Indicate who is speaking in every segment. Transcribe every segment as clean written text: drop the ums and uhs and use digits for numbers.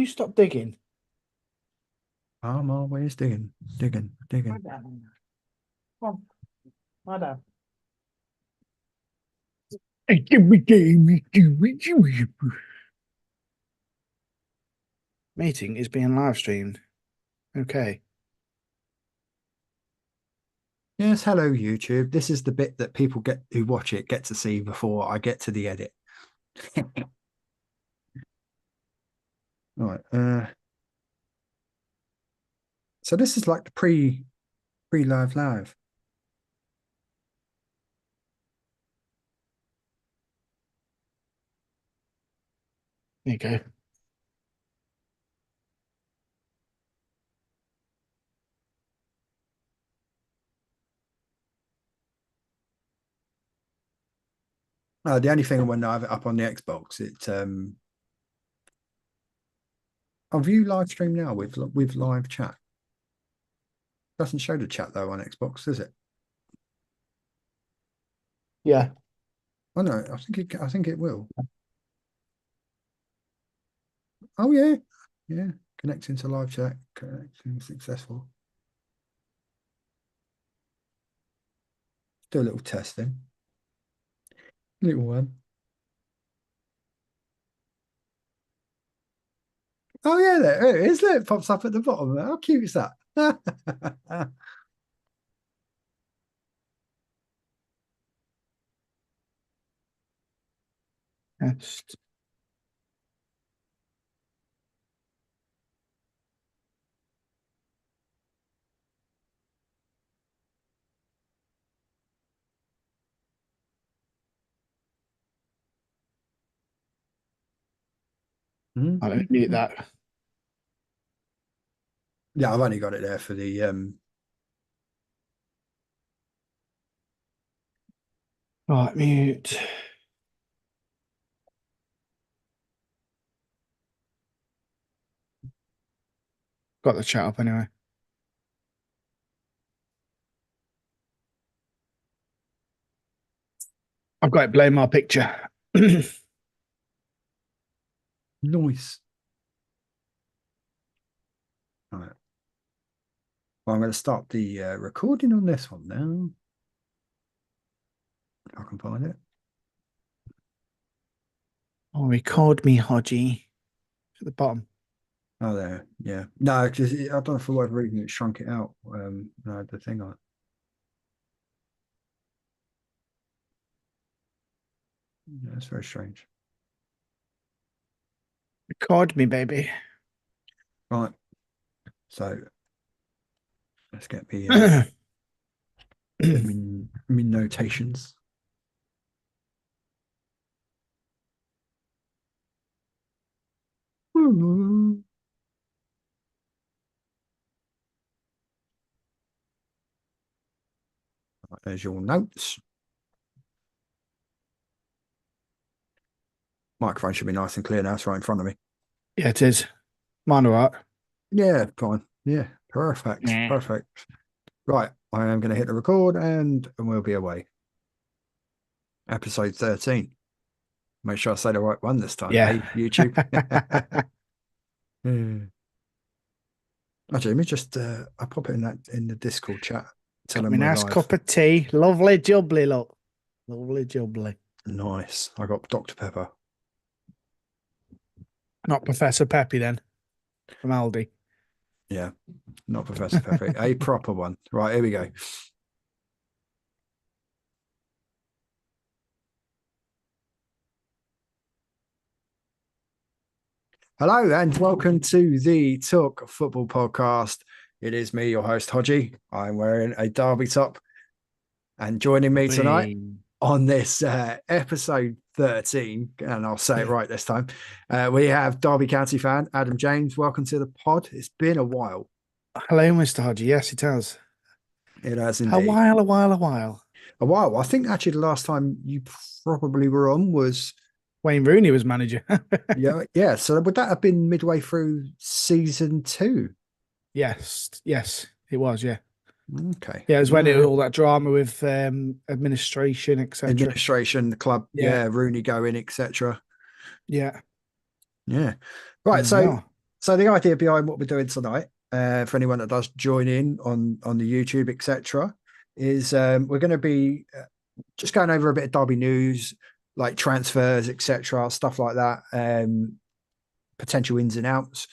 Speaker 1: you stop digging?
Speaker 2: I'm always digging.
Speaker 1: Lie down. Come on, lie down. Meeting is being live streamed. Okay.
Speaker 2: Yes, hello YouTube. This is the bit that people who watch it get to see before I get to the edit. Right. So this is like the pre-live live.
Speaker 1: There you go.
Speaker 2: The only thing when I have it up on the Xbox, I'll view live stream now with live chat. Doesn't show the chat though on Xbox, does it?
Speaker 1: Yeah.
Speaker 2: Oh no, I think it will. Oh yeah. Yeah. Connecting to live chat. Connection successful. Do a little testing. Little one. Oh yeah, there it is. Look, it pops up at the bottom. How cute is that?
Speaker 1: Yes. Right, let me mute that.
Speaker 2: Yeah, I've only got it there for the
Speaker 1: Right, mute. Got the chat up anyway. I've got it blame our picture.
Speaker 2: Nice. All right. Well, I'm going to start the recording on this one now. If I can find it.
Speaker 1: Oh, record me, Hodgie. At the bottom.
Speaker 2: Oh, there. Yeah. No, because I don't know for whatever reason it shrunk it out. No, the thing on it. Yeah, it's very strange.
Speaker 1: Record me, baby.
Speaker 2: Right. So let's get me me notations. Right, there's your notes. Microphone should be nice and clear now. It's right in front of me.
Speaker 1: Yeah, it is. Mine all right.
Speaker 2: Yeah, fine. Yeah, perfect.
Speaker 1: Yeah.
Speaker 2: Perfect. Right, I am going to hit the record and we'll be away. Episode 13. Make sure I say the right one this time.
Speaker 1: Yeah.
Speaker 2: Hey, YouTube. Actually, let me just I'll pop it in the Discord chat. Tell
Speaker 1: Got
Speaker 2: them
Speaker 1: me
Speaker 2: we're
Speaker 1: nice
Speaker 2: live.
Speaker 1: cup of tea. Lovely jubbly, look. Lovely jubbly.
Speaker 2: Nice. I got Dr. Pepper.
Speaker 1: Not Professor Peppy then. From Aldi.
Speaker 2: Yeah, not Professor Pepper. A proper one. Right, here we go. Hello and welcome to the Talk Football Podcast. It is me, your host, Hodgie. I'm wearing a Derby top. And joining me tonight on this episode 13, and I'll say it right this time, we have Derby County fan Adam James. Welcome to the pod. It's been a while.
Speaker 1: Hello, Mr. Hodgie. Yes, it has.
Speaker 2: It has
Speaker 1: A
Speaker 2: indeed.
Speaker 1: while.
Speaker 2: A while. I think actually the last time you probably were on was
Speaker 1: Wayne Rooney was manager.
Speaker 2: yeah. So would that have been midway through season 2?
Speaker 1: Yes, it was. Yeah.
Speaker 2: Okay.
Speaker 1: Yeah, it was when it all that drama with administration, etc.
Speaker 2: Administration, the club,
Speaker 1: Yeah.
Speaker 2: Rooney going, etc.
Speaker 1: Yeah.
Speaker 2: Yeah. Right.
Speaker 1: There we
Speaker 2: So
Speaker 1: are.
Speaker 2: So the idea behind what we're doing tonight, for anyone that does join in on the YouTube, etc., is we're going to be just going over a bit of Derby news, like transfers, etc., stuff like that, potential ins and outs,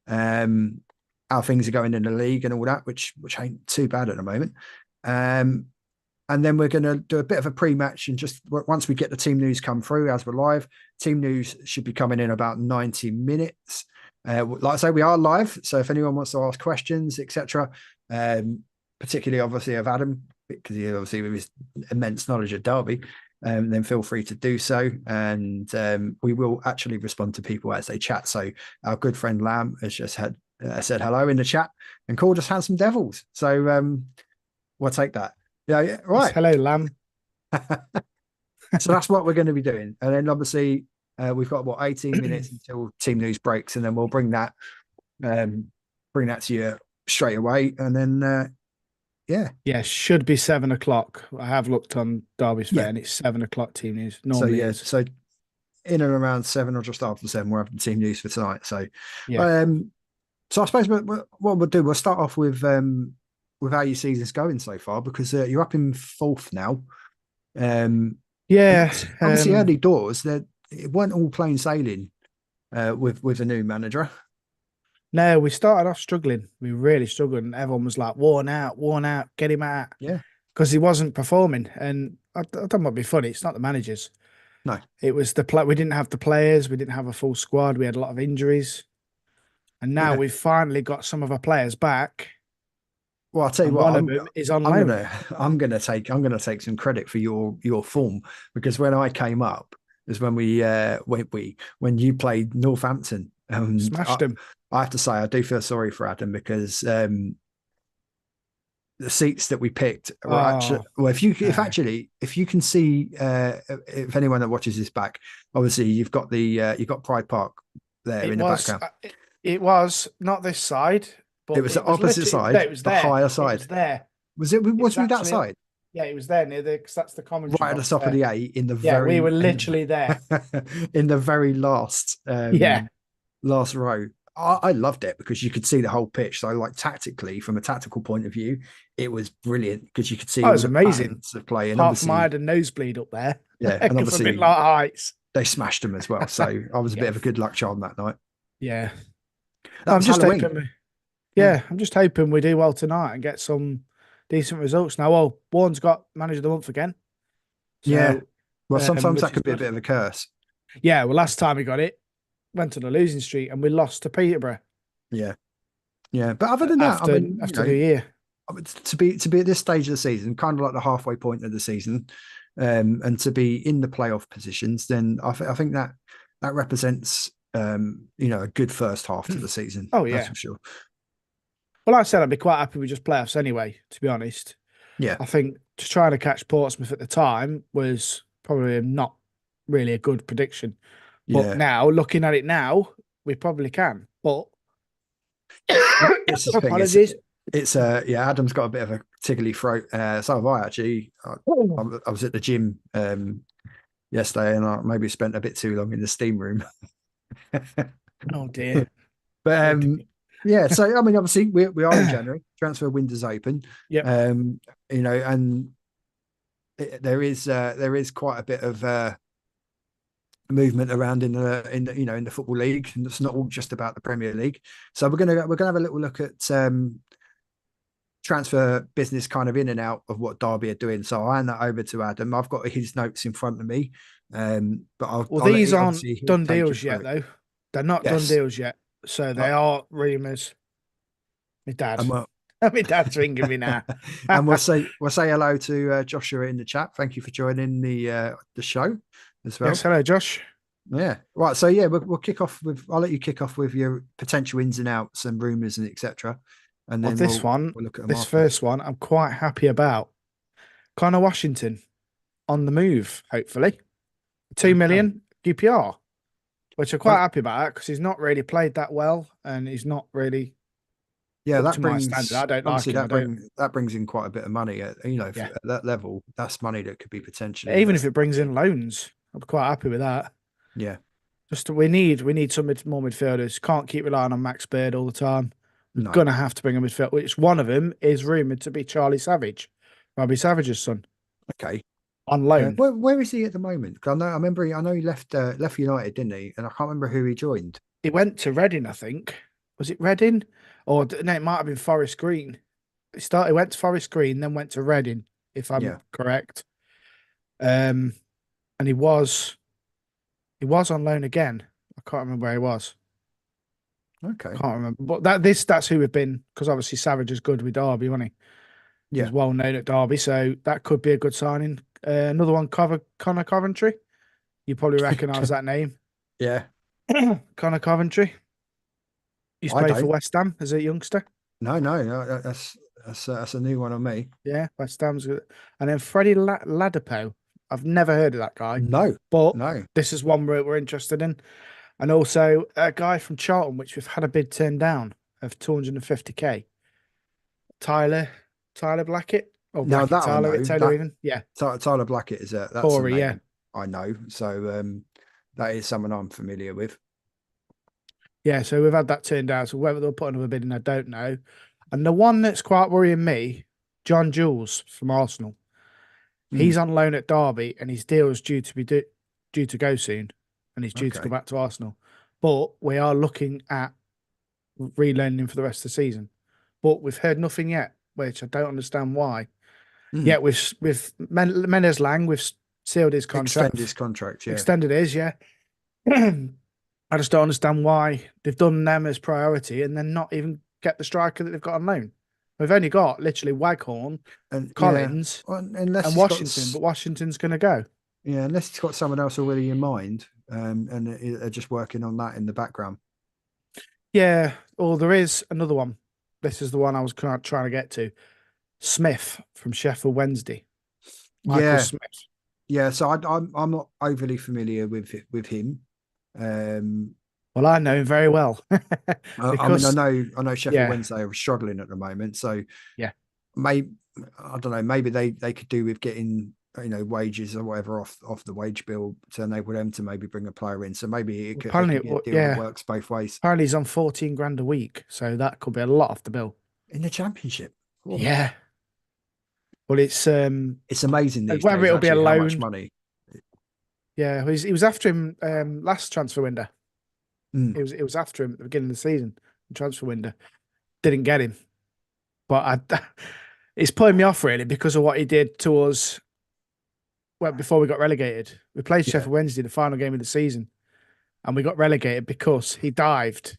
Speaker 2: how things are going in the league and all that, which ain't too bad at the moment. And then we're going to do a bit of a pre-match, and just once we get the team news come through as we're live, team news should be coming in about 90 minutes. Like I say, we are live, so if anyone wants to ask questions, etc., particularly obviously of Adam, because he obviously with his immense knowledge of Derby, then feel free to do so, and we will actually respond to people as they chat. So our good friend Lamb has just said hello in the chat and called us handsome devils. So we'll take that. Yeah, right.
Speaker 3: Yes, hello, Lamb.
Speaker 2: So that's what we're going to be doing, and then obviously we've got 18 minutes until team news breaks, and then we'll bring that to you straight away, and then
Speaker 3: yeah, should be 7 o'clock. I have looked on Derby's Fair, and it's 7 o'clock team news. Normally,
Speaker 2: so in and around 7 or just after 7, we're having team news for tonight. So so I suppose what we'll do, we'll start off with how your season's going so far, because you're up in 4th now. Obviously early doors that it weren't all plain sailing with a new manager.
Speaker 3: No, we started off struggling. We really struggled, and everyone was like, worn out, get him out.
Speaker 2: Yeah,
Speaker 3: because he wasn't performing. And I don't want to be funny, it's not the managers.
Speaker 2: No,
Speaker 3: it was the play. We didn't have the players. We didn't have a full squad. We had a lot of injuries, and now we've finally got some of our players back.
Speaker 2: Well, I'll tell you what,
Speaker 3: one of them is on loan.
Speaker 2: I'm gonna take some credit for your form, because when I came up is when when you played Northampton,
Speaker 3: smashed them.
Speaker 2: I have to say I do feel sorry for Adam, because the seats that we picked were actually, well, if you can see, if anyone that watches this back, obviously you've got Pride Park there in the background.
Speaker 3: It was not this side. But
Speaker 2: it was the opposite side,
Speaker 3: it was
Speaker 2: the higher side.
Speaker 3: It was there.
Speaker 2: Was we that side?
Speaker 3: Yeah, it was there near because that's the commentary.
Speaker 2: Right at the top of the A, in the
Speaker 3: we were literally there.
Speaker 2: In the very last last row. I loved it because you could see the whole pitch. So like tactically, from a tactical point of view, it was brilliant because you could see
Speaker 3: it was amazing
Speaker 2: of play. And
Speaker 3: half my head and nosebleed up there.
Speaker 2: Yeah, and obviously
Speaker 3: a bit like heights.
Speaker 2: They smashed them as well. So I was a bit of a good luck charm that night.
Speaker 3: Yeah.
Speaker 2: I'm just
Speaker 3: hoping I'm just hoping we do well tonight and get some decent results. Now, well, Warren's got manager of the month again.
Speaker 2: So, well, sometimes that could be a bit of a curse.
Speaker 3: Yeah, well, last time we got it, went on a losing streak and we lost to Peterborough.
Speaker 2: Yeah. But other than that,
Speaker 3: after New Year,
Speaker 2: to be at this stage of the season, kind of like the halfway point of the season, and to be in the playoff positions, then I think that represents a good first half to the season.
Speaker 3: Oh yeah,
Speaker 2: that's for sure.
Speaker 3: Well, like I said, I'd be quite happy with just playoffs anyway, to be honest.
Speaker 2: Yeah.
Speaker 3: I think just trying to catch Portsmouth at the time was probably not really a good prediction. But now, looking at it now, we probably can. But
Speaker 2: apologies. It's Adam's got a bit of a tickly throat. So have I, actually. I was at the gym yesterday, and I maybe spent a bit too long in the steam room.
Speaker 3: Oh dear.
Speaker 2: But yeah, so I mean, obviously we are in January. Transfer window's open.
Speaker 3: Yeah.
Speaker 2: And there is quite a bit of movement around in the football league, and it's not all just about the Premier League. So we're gonna have a little look at transfer business, kind of in and out of what Derby are doing. So I'll hand that over to Adam. I've got his notes in front of me, but
Speaker 3: these aren't done deals yet, though. They're not done deals yet. So they are rumours. My dad. My dad's ringing me now.
Speaker 2: And we'll say hello to Joshua in the chat. Thank you for joining the show as well.
Speaker 3: Yes, hello, Josh.
Speaker 2: Yeah. Right. So yeah, we'll kick off with. I'll let you kick off with your potential ins and outs and rumours and etc. And then
Speaker 3: we'll look at this first one, I'm quite happy about. Connor Washington on the move, hopefully. 2 million QPR. Which I'm quite happy about because he's not really played that well, and he's not really.
Speaker 2: Yeah, that brings.
Speaker 3: I don't like him.
Speaker 2: That brings in quite a bit of money. At that level, that's money that could be potentially.
Speaker 3: Even if it brings in loans, I'm quite happy with that.
Speaker 2: Yeah.
Speaker 3: Just we need some more midfielders. Can't keep relying on Max Bird all the time. We're
Speaker 2: No.
Speaker 3: gonna have to bring a midfield. Which one of them is rumored to be Charlie Savage, Robbie Savage's son,
Speaker 2: Okay.
Speaker 3: on loan.
Speaker 2: Where is he at the moment? 'Cause I remember I know he left United, didn't he? And I can't remember who he joined.
Speaker 3: He went to Reading, I think. Was it Reading? Or no, it might have been Forest Green. He went to Forest Green, then went to Reading, if I'm correct. And he was on loan again. I can't remember where he was.
Speaker 2: Okay.
Speaker 3: Can't remember. But that's who we've been, because obviously Savage is good with Derby, wasn't he?
Speaker 2: Yeah.
Speaker 3: He's well known at Derby, so that could be a good signing. Another one, Connor Coventry. You probably recognise that name.
Speaker 2: Yeah.
Speaker 3: Connor Coventry. Used to play for West Ham as a youngster.
Speaker 2: No, that's a new one on me.
Speaker 3: Yeah, West Ham's good. And then Freddie Ladapo. I've never heard of that guy.
Speaker 2: No,
Speaker 3: but
Speaker 2: no.
Speaker 3: This is one we're interested in. And also a guy from Charlton, which we've had a bid turned down of 250k. Tyler Blackett. Or
Speaker 2: Now
Speaker 3: Blackett
Speaker 2: that
Speaker 3: Tyler,
Speaker 2: I know.
Speaker 3: Taylor even. Yeah.
Speaker 2: Tyler Blackett is that's
Speaker 3: Corey,
Speaker 2: a name I know. So that is someone I'm familiar with.
Speaker 3: Yeah, so we've had that turned down. So whether they'll put another bid in, I don't know. And the one that's quite worrying me, John Jules from Arsenal. He's on loan at Derby, and his deal is due to go soon, and he's due to go back to Arsenal. But we are looking at reloaning him for the rest of the season. But we've heard nothing yet, which I don't understand why. Yet with Menez Lang, we've sealed his contract.
Speaker 2: Extended his contract, yeah.
Speaker 3: Extended his, yeah. I just don't understand why they've done them as priority and then not even get the striker that they've got on loan. We've only got literally Waghorn and Collins and Washington, but Washington's going to go.
Speaker 2: Yeah, unless he's got someone else already in mind, and they're just working on that in the background.
Speaker 3: Yeah, or there is another one. This is the one I was trying to get to. Smith from Sheffield Wednesday. Michael Smith.
Speaker 2: Yeah, so I'm not overly familiar with him.
Speaker 3: Well, I know him very well.
Speaker 2: I know Sheffield Wednesday are struggling at the moment, so
Speaker 3: yeah,
Speaker 2: I don't know. Maybe they could do with getting wages or whatever off the wage bill to enable them to maybe bring a player in. So maybe it could be a deal that works both ways.
Speaker 3: Apparently, he's on 14 grand a week, so that could be a lot off the bill
Speaker 2: in the Championship.
Speaker 3: Whoa. Yeah. Well, it's
Speaker 2: amazing these
Speaker 3: whether
Speaker 2: days,
Speaker 3: it'll be a loan.
Speaker 2: How much money.
Speaker 3: Yeah, he was after him last transfer window. It was after him at the beginning of the season, the transfer window. Didn't get him, but it's putting me off really because of what he did to us. Well, before we got relegated, we played Sheffield Wednesday the final game of the season, and we got relegated because he dived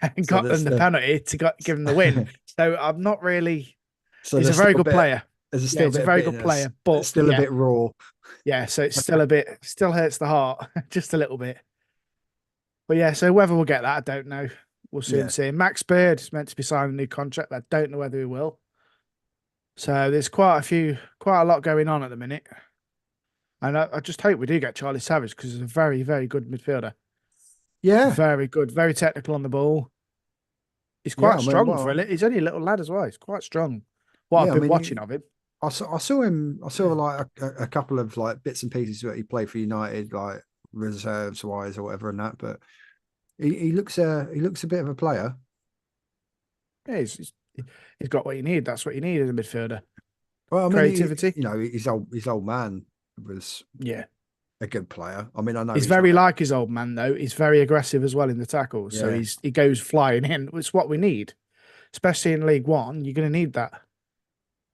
Speaker 3: and got them the penalty to give him the win. So I'm not really. So he's a very good player.
Speaker 2: He's a very good player,
Speaker 3: but
Speaker 2: it's still a bit raw.
Speaker 3: Yeah, so it's still hurts the heart just a little bit. But yeah, so whether we'll get that, I don't know. We'll soon see. Max Bird is meant to be signing a new contract, but I don't know whether he will. So there's quite a lot going on at the minute. And I just hope we do get Charlie Savage because he's a very, very good midfielder.
Speaker 2: Yeah.
Speaker 3: Very good, very technical on the ball. He's quite strong for it. He's only a little lad as well. He's quite strong. I've been watching of him.
Speaker 2: I saw him. I saw like a couple of like bits and pieces that he played for United, like reserves wise or whatever, and that. But he looks a bit of a player.
Speaker 3: Yeah, he's got what you need. That's what you need as a midfielder.
Speaker 2: Well, I mean,
Speaker 3: creativity.
Speaker 2: His old man was a good player. I mean, I know
Speaker 3: he's very like his old man though. He's very aggressive as well in the tackles. So he goes flying in. It's what we need, especially in League One. You're going to need that.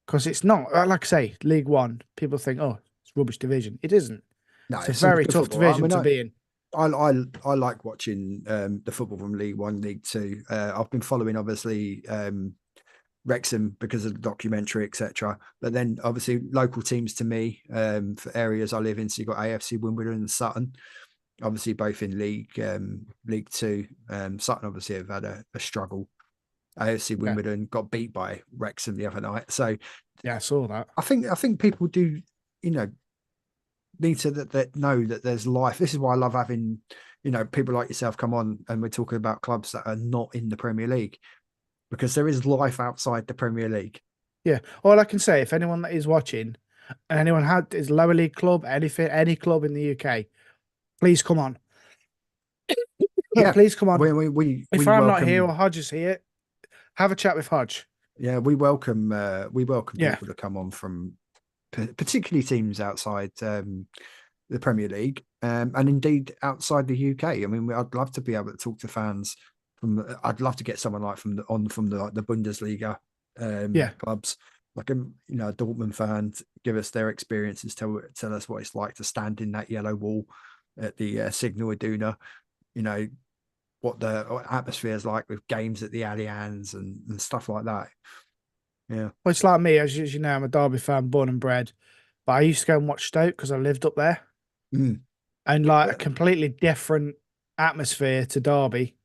Speaker 3: Because it's not, like I say, League One, people think, oh, it's rubbish division. It isn't. No, it's a very tough division to be in.
Speaker 2: I like watching the football from League One, League Two. I've been following, obviously, Wrexham because of the documentary, etc. But then, obviously, local teams to me for areas I live in. So you've got AFC Wimbledon and Sutton, obviously both in League Two. Sutton obviously have had a struggle. AFC Wimbledon got beat by Wrexham the other night. So
Speaker 3: I saw that.
Speaker 2: I think people do, need to that know that there's life. This is why I love having, people like yourself come on and we're talking about clubs that are not in the Premier League because there is life outside the Premier League.
Speaker 3: Yeah. All I can say, if anyone that is watching and anyone had his lower league club, any club in the UK, Please come on.
Speaker 2: Yeah,
Speaker 3: Please come on.
Speaker 2: we
Speaker 3: If I'm not
Speaker 2: welcome.
Speaker 3: here or Hodge is here, have a chat with Hodge.
Speaker 2: Yeah, we welcome
Speaker 3: Yeah.
Speaker 2: people to come on from particularly teams outside the Premier League, and indeed outside the UK. I mean, I'd love to be able to talk to fans from. I'd love to get someone like from the Bundesliga clubs, like a Dortmund fan, to give us their experiences, tell us what it's like to stand in that yellow wall at the Signal Iduna. You know what the atmosphere is like with games at the Allianz and stuff like that. Yeah.
Speaker 3: Well, it's like me, as you know, I'm a Derby fan, born and bred. But I used to go and watch Stoke because I lived up there.
Speaker 2: Mm.
Speaker 3: And like a completely different atmosphere to Derby.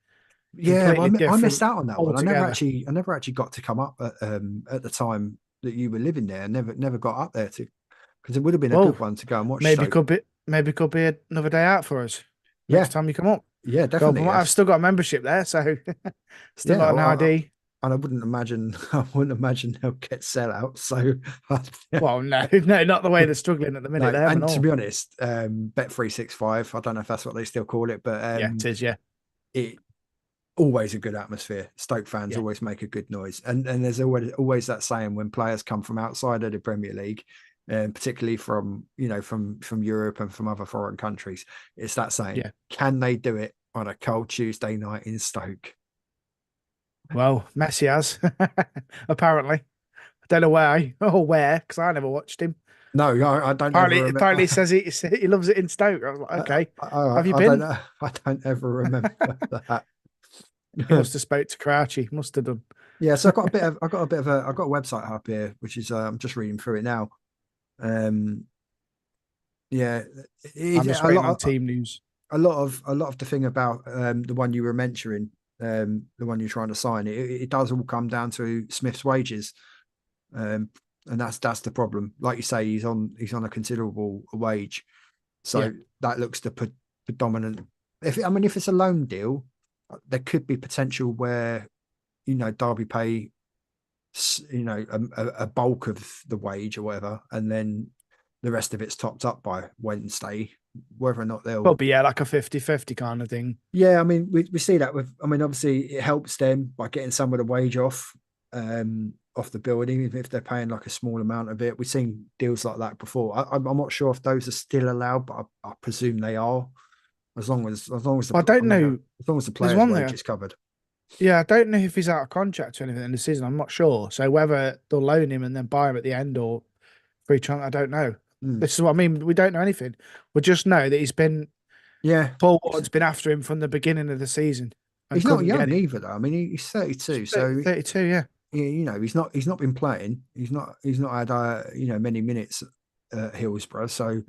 Speaker 2: Yeah, well,
Speaker 3: Completely
Speaker 2: I missed
Speaker 3: different
Speaker 2: out on that one. I never
Speaker 3: altogether.
Speaker 2: actually got to come up at the time that you were living there. I never got up there to, because it would have been a
Speaker 3: Well,
Speaker 2: good one to go and watch.
Speaker 3: maybe
Speaker 2: Stoke.
Speaker 3: could be another day out for us
Speaker 2: Yeah,
Speaker 3: next time you come up.
Speaker 2: yeah,
Speaker 3: Go up
Speaker 2: definitely.
Speaker 3: and I've still got a membership there, so still
Speaker 2: Yeah,
Speaker 3: got an
Speaker 2: well,
Speaker 3: ID.
Speaker 2: and I wouldn't imagine they'll get sellouts. So,
Speaker 3: Well, no, not the way they're struggling at the minute.
Speaker 2: no,
Speaker 3: They haven't
Speaker 2: and to
Speaker 3: all.
Speaker 2: be honest, Bet365, I don't know if that's what they still call it, but
Speaker 3: Yeah, it is. Yeah,
Speaker 2: it always a good atmosphere. Stoke fans
Speaker 3: yeah.
Speaker 2: always make a good noise, and there's always that saying when players come from outside of the Premier League, particularly from from Europe and from other foreign countries, it's that saying:
Speaker 3: Yeah.
Speaker 2: Can they do it on a cold Tuesday night in Stoke?
Speaker 3: Well, Messi has apparently. I don't know why or where because I never watched him.
Speaker 2: No, I don't.
Speaker 3: Apparently, he says he loves it in Stoke. I was like, okay, have you
Speaker 2: I
Speaker 3: been?
Speaker 2: don't know. I don't ever remember that.
Speaker 3: He must have spoke to Crouchy. Must have done.
Speaker 2: Yeah, so I've got a website up here, which is I'm just reading through it now. Yeah,
Speaker 3: I'm just waiting on team news.
Speaker 2: A lot of the thing about the one you were mentioning, the one you're trying to sign, it does all come down to Smith's wages, and that's the problem. Like you say, he's on a considerable wage, so that looks the predominant. If it's a loan deal, there could be potential where Derby pay a bulk of the wage or whatever, and then the rest of it's topped up by Wednesday, whether or not they'll
Speaker 3: Probably, yeah, like a 50-50 kind of thing.
Speaker 2: Yeah, I mean, we see that with. I mean, obviously, it helps them by getting some of the wage off the building, even if they're paying like a small amount of it. We've seen deals like that before. I'm not sure if those are still allowed, but I presume they are, as long as
Speaker 3: I don't know.
Speaker 2: as long as the player's wage is covered.
Speaker 3: Yeah, I don't know if he's out of contract or anything in the season. I'm not sure. So whether they'll loan him and then buy him at the end or free transfer, I don't know. This is what I mean. We don't know anything. We just know that he's been.
Speaker 2: Yeah,
Speaker 3: Paul Ward's been after him from the beginning of the season.
Speaker 2: He's not young either, though. I mean, he's 32, so
Speaker 3: 32, yeah.
Speaker 2: He's not been playing. He's not had many minutes at Hillsborough. So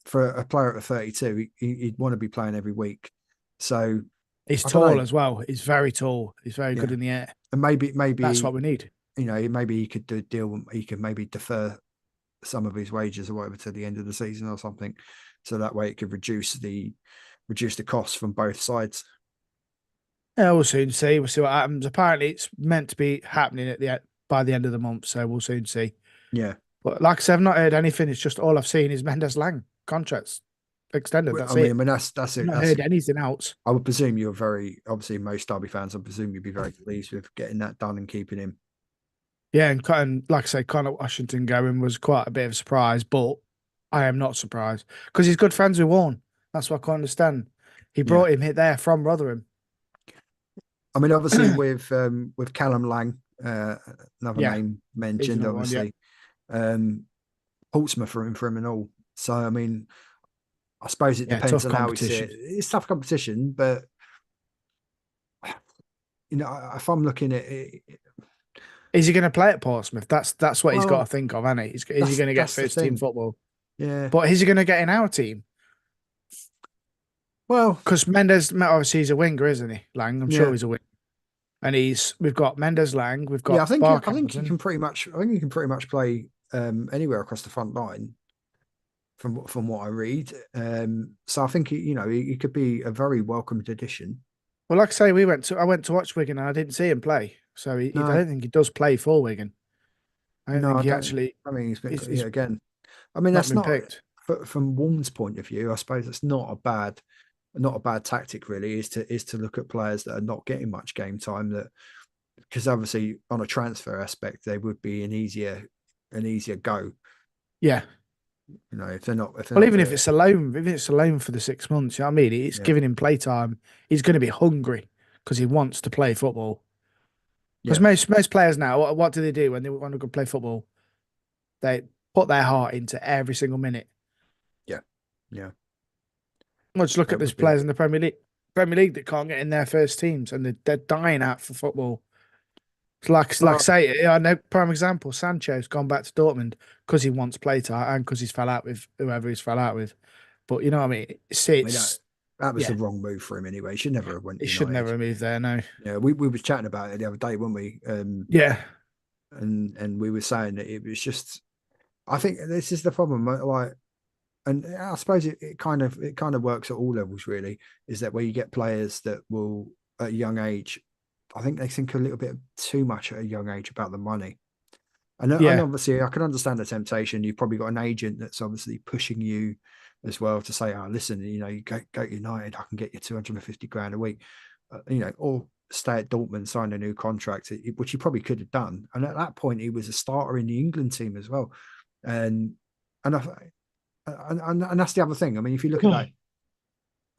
Speaker 2: for a player at 32, he'd want to be playing every week. So
Speaker 3: he's tall as well. He's very tall. He's very good in the air.
Speaker 2: And maybe
Speaker 3: that's what we need.
Speaker 2: Maybe he could do a deal. He could maybe defer some of his wages or whatever to the end of the season or something, so that way it could reduce the costs from both sides.
Speaker 3: Yeah, we'll soon see. We'll see what happens. Apparently, it's meant to be happening by the end of the month, so we'll soon see.
Speaker 2: Yeah,
Speaker 3: but like I said, I've not heard anything. It's just all I've seen is Mendes Lang contracts extended. That's it.
Speaker 2: I mean, that's it.
Speaker 3: I've not heard anything else.
Speaker 2: I would presume you're obviously most Derby fans. I presume you'd be very pleased with getting that done and keeping him.
Speaker 3: Yeah, and like I say, Connor Washington going was quite a bit of a surprise, but I am not surprised because he's good friends with Warren. That's what I can't understand. He brought him there from Rotherham.
Speaker 2: I mean, obviously with Callum Lang, another name mentioned, obviously, Portsmouth for him and all. So I mean, I suppose it depends on how we see it. It's tough competition, but if I'm looking at it.
Speaker 3: Is he going to play at Portsmouth? That's what he's got to think of, hasn't he? Is he going to get first team football?
Speaker 2: Yeah.
Speaker 3: But is he going to get in our team?
Speaker 2: Well,
Speaker 3: because Mendes, obviously, he's a winger, isn't he? Lang, I'm sure he's a winger. And we've got Mendes Lang, we've got.
Speaker 2: I think he can pretty much play anywhere across the front line. From what I read, so I think he could be a very welcomed addition.
Speaker 3: Well, like I say, I went to watch Wigan and I didn't see him play. So I don't think he does play for Wigan. I don't think he actually.
Speaker 2: I mean, he's again. I mean, that's not picked. from Warren's point of view, I suppose it's not a bad tactic really, is to look at players that are not getting much game time, that because obviously on a transfer aspect they would be an easier go.
Speaker 3: Yeah.
Speaker 2: You know, if they're not
Speaker 3: Well, even if
Speaker 2: there,
Speaker 3: it's a loan, for the 6 months, you know what I mean? It's
Speaker 2: yeah,
Speaker 3: giving him playtime. He's going to be hungry because he wants to play football. Because
Speaker 2: yeah,
Speaker 3: most players now, what do they do when they want to go play football? They put their heart into every single minute.
Speaker 2: yeah, yeah.
Speaker 3: Well, just look at
Speaker 2: That
Speaker 3: these
Speaker 2: would be
Speaker 3: players in the Premier League that can't get in their first teams, and they're dying out for football. It's like
Speaker 2: well,
Speaker 3: say, I know prime example, Sancho's gone back to Dortmund because he wants playtime and because he's fell out with whoever he's fell out with. But you know what I mean?
Speaker 2: I mean, that was
Speaker 3: Yeah,
Speaker 2: the wrong move for him anyway. He should never have went
Speaker 3: he
Speaker 2: to
Speaker 3: should never
Speaker 2: United.
Speaker 3: have moved there. No.
Speaker 2: Yeah, we were chatting about it the other day, weren't we?
Speaker 3: Yeah.
Speaker 2: And we were saying that it was just. I think this is the problem. Like, and I suppose it kind of works at all levels. Really, is that where you get players that will at a young age. I think they think a little bit too much at a young age about the money. And
Speaker 3: Yeah.
Speaker 2: obviously, I can understand the temptation. You've probably got an agent that's obviously pushing you as well to say, "Oh, listen, you know, you go to United, I can get you 250 grand a week, you know, or stay at Dortmund, sign a new contract," which he probably could have done. And at that point, he was a starter in the England team as well, and and and that's the other thing. I mean, if you look at that,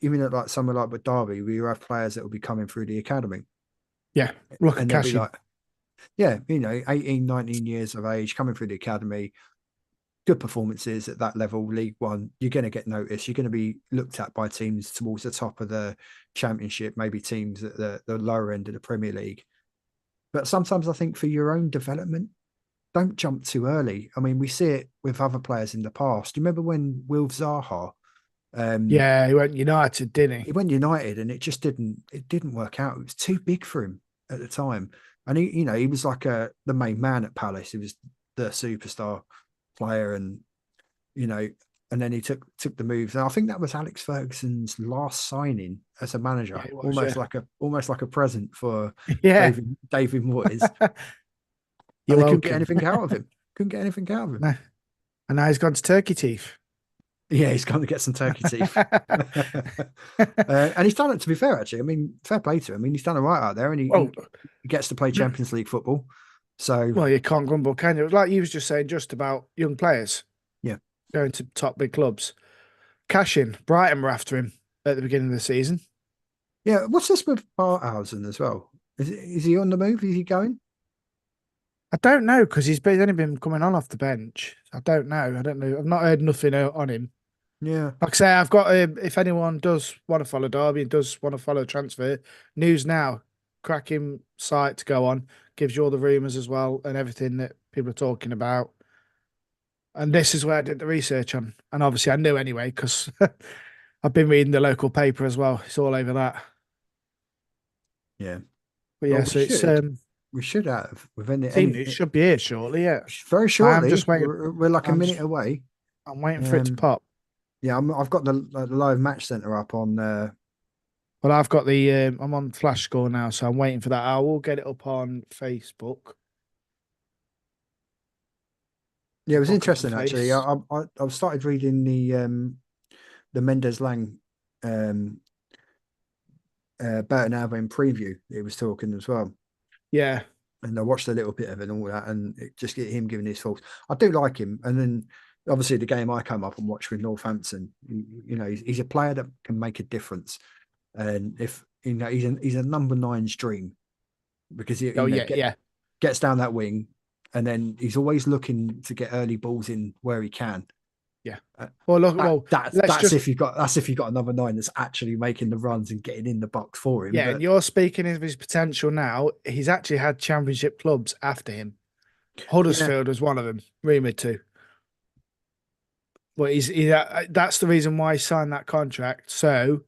Speaker 2: even at like somewhere like with Derby, where you have players that will be coming through the academy,
Speaker 3: Yeah. Look at
Speaker 2: and they'll be
Speaker 3: Cashin.
Speaker 2: like, yeah, you know, 18, 19 years of age, coming through the academy, good performances at that level, League One, you're going to get noticed. You're going to be looked at by teams towards the top of the Championship, maybe teams at the lower end of the Premier League. But sometimes I think for your own development, don't jump too early. I mean, we see it with other players in the past. Do you remember when Will Zaha,
Speaker 3: Yeah, he went United, didn't
Speaker 2: he
Speaker 3: he?
Speaker 2: went United and it didn't work out. It was too big for him at the time. And he, you know, he was like the main man at Palace. He was the superstar player, and you know, and then he took the moves. And I think that was Alex Ferguson's last signing as a
Speaker 3: Yeah,
Speaker 2: manager,
Speaker 3: he was,
Speaker 2: almost like a present for
Speaker 3: yeah.
Speaker 2: David Moyes.
Speaker 3: You're
Speaker 2: And they couldn't get
Speaker 3: welcome.
Speaker 2: anything out of him. Couldn't get anything out of him.
Speaker 3: No. And now he's gone to Turkey Teeth.
Speaker 2: Yeah, he's going to get some turkey teeth. And he's done it, to be fair, actually. I mean, fair play to him. I mean, he's done it right out there, and
Speaker 3: Well,
Speaker 2: he gets to play Champions League football. So,
Speaker 3: well, you can't grumble, can you? Like you was just saying, just about young players
Speaker 2: yeah.
Speaker 3: going to top big clubs. Cashin, Brighton were after him at the beginning of the season.
Speaker 2: Yeah, what's this with Barthausen as well? Is he on the move? Is he going?
Speaker 3: I don't know because he's only been coming on off the bench. I don't know. I've not heard nothing on him.
Speaker 2: Yeah.
Speaker 3: Like I say, I've got. If anyone does want to follow Derby and does want to follow transfer news now, cracking site to go on, gives you all the rumours as well and everything that people are talking about. And this is where I did the research on, and obviously I knew anyway because I've been reading the local paper as well. It's all over that.
Speaker 2: Yeah.
Speaker 3: But yeah,
Speaker 2: Well,
Speaker 3: so it's
Speaker 2: we should have within
Speaker 3: team news should be here shortly. Yeah,
Speaker 2: very shortly.
Speaker 3: just waiting.
Speaker 2: We're like a minute away.
Speaker 3: I'm waiting for it to pop.
Speaker 2: Yeah, I've got the live match center up on.
Speaker 3: Well, I've got the. I'm on Flash Score now, so I'm waiting for that. I will get it up on Facebook.
Speaker 2: Yeah, it was
Speaker 3: Book
Speaker 2: interesting
Speaker 3: of the
Speaker 2: actually.
Speaker 3: face.
Speaker 2: I've started reading the Mendes Lang Burton Albion preview. He was talking as well.
Speaker 3: Yeah.
Speaker 2: And I watched a little bit of it and all that, and it just get him giving his thoughts. I do like him. And then obviously the game I come up and watch with Northampton, you know, he's a player that can make a difference. And if you know, he's a number 9's dream because he gets down that wing, and then he's always looking to get early balls in where he can.
Speaker 3: Yeah. Well, look.
Speaker 2: That's if you've got another 9 that's actually making the runs and getting in the box for him.
Speaker 3: Yeah, and you're speaking of his potential now. He's actually had championship clubs after him. Huddersfield was one of them, rumored to. But that's the reason why he signed that contract. So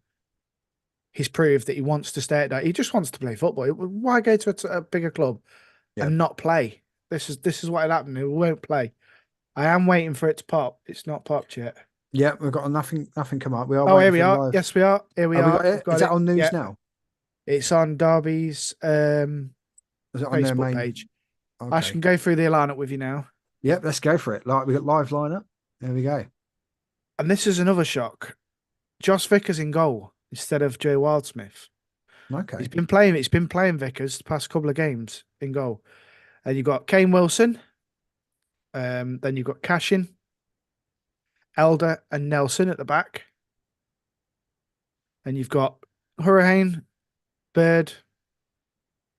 Speaker 3: he's proved that he wants to stay at that. He just wants to play football. Why go to a bigger club and not play? This is what will happen. He won't play. I am waiting for it to pop. It's not popped yet.
Speaker 2: Yeah, we've got nothing come up. We are.
Speaker 3: Oh, here
Speaker 2: waiting
Speaker 3: we
Speaker 2: for
Speaker 3: are.
Speaker 2: live.
Speaker 3: Yes, we are. Here we are.
Speaker 2: Is that on news now?
Speaker 3: It's on Derby's
Speaker 2: Is it on their
Speaker 3: Facebook
Speaker 2: main
Speaker 3: page.
Speaker 2: Okay.
Speaker 3: I can go through the lineup with you now.
Speaker 2: Yep, let's go for it. Like we got live lineup. There we go.
Speaker 3: And this is another shock. Josh Vickers in goal instead of Joe Wildsmith.
Speaker 2: Okay.
Speaker 3: He's been playing Vickers the past couple of games in goal. And you've got Kane Wilson. Then you've got Cashin, Elder, and Nelson at the back. And you've got Hurricane, Bird,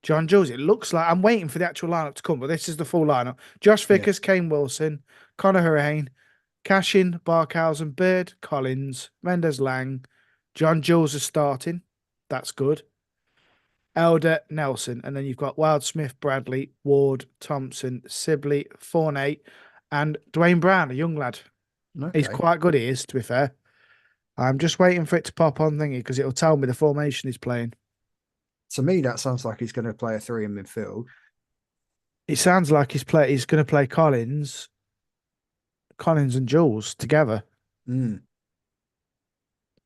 Speaker 3: John Jules. It looks like I'm waiting for the actual lineup to come, but this is the full lineup. Josh Vickers, Kane Wilson, Connor Hurricane, Cashin, Barkhausen, Bird, Collins, Mendes Lang, John Jules is starting. That's good. Elder, Nelson, and then you've got Wildsmith, Bradley, Ward, Thompson, Sibley, Fournette, and Dwayne Brown, a young lad.
Speaker 2: Okay.
Speaker 3: He's quite good, he is, to be fair. I'm just waiting for it to pop on thingy because it'll tell me the formation he's playing.
Speaker 2: To me, that sounds like he's going to play a 3 in midfield.
Speaker 3: It sounds like he's going to play Collins and Jules together.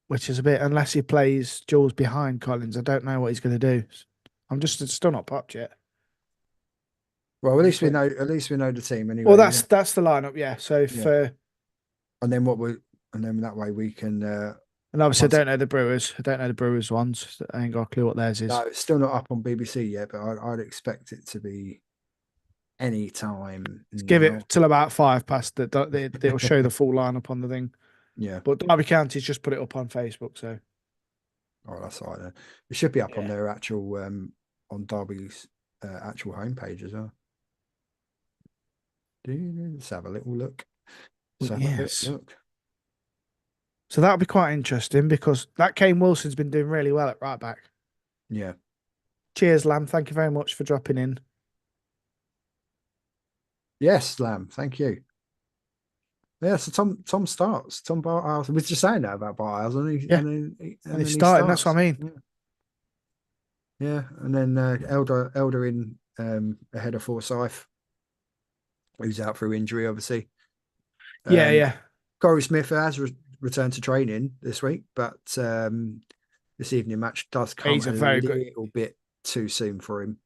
Speaker 3: Which is a bit, unless he plays Jules behind Collins, I don't know what he's going to do. I'm just still not popped yet.
Speaker 2: Well, at least we know the team anyway.
Speaker 3: Well, that's the lineup, yeah. So if
Speaker 2: and then that way we can.
Speaker 3: And obviously, I don't know the Brewers. I don't know the Brewers ones. I ain't got a clue what theirs is.
Speaker 2: No, it's still not up on BBC yet, but I'd expect it to be any time.
Speaker 3: Give it till about 5 past. It'll show the full lineup on the thing.
Speaker 2: Yeah,
Speaker 3: but Derby County's just put it up on Facebook, so.
Speaker 2: Oh, that's all right then. It should be up on their actual on Derby's actual homepage as well. Let's have a little look. Look.
Speaker 3: So that'll be quite interesting because that Kane Wilson's been doing really well at right back.
Speaker 2: Yeah.
Speaker 3: Cheers, Lamb. Thank you very much for dropping in.
Speaker 2: Yes, Lamb. Thank you. Yeah, so Tom starts. Tom Barthouse. We're just saying that about Barthouse, and
Speaker 3: he's starting. That's what I mean.
Speaker 2: Yeah, and then Elder in ahead of Forsyth, who's out through injury, obviously. Corey Smith has returned to training this week, but this evening match does come a little bit too soon for him.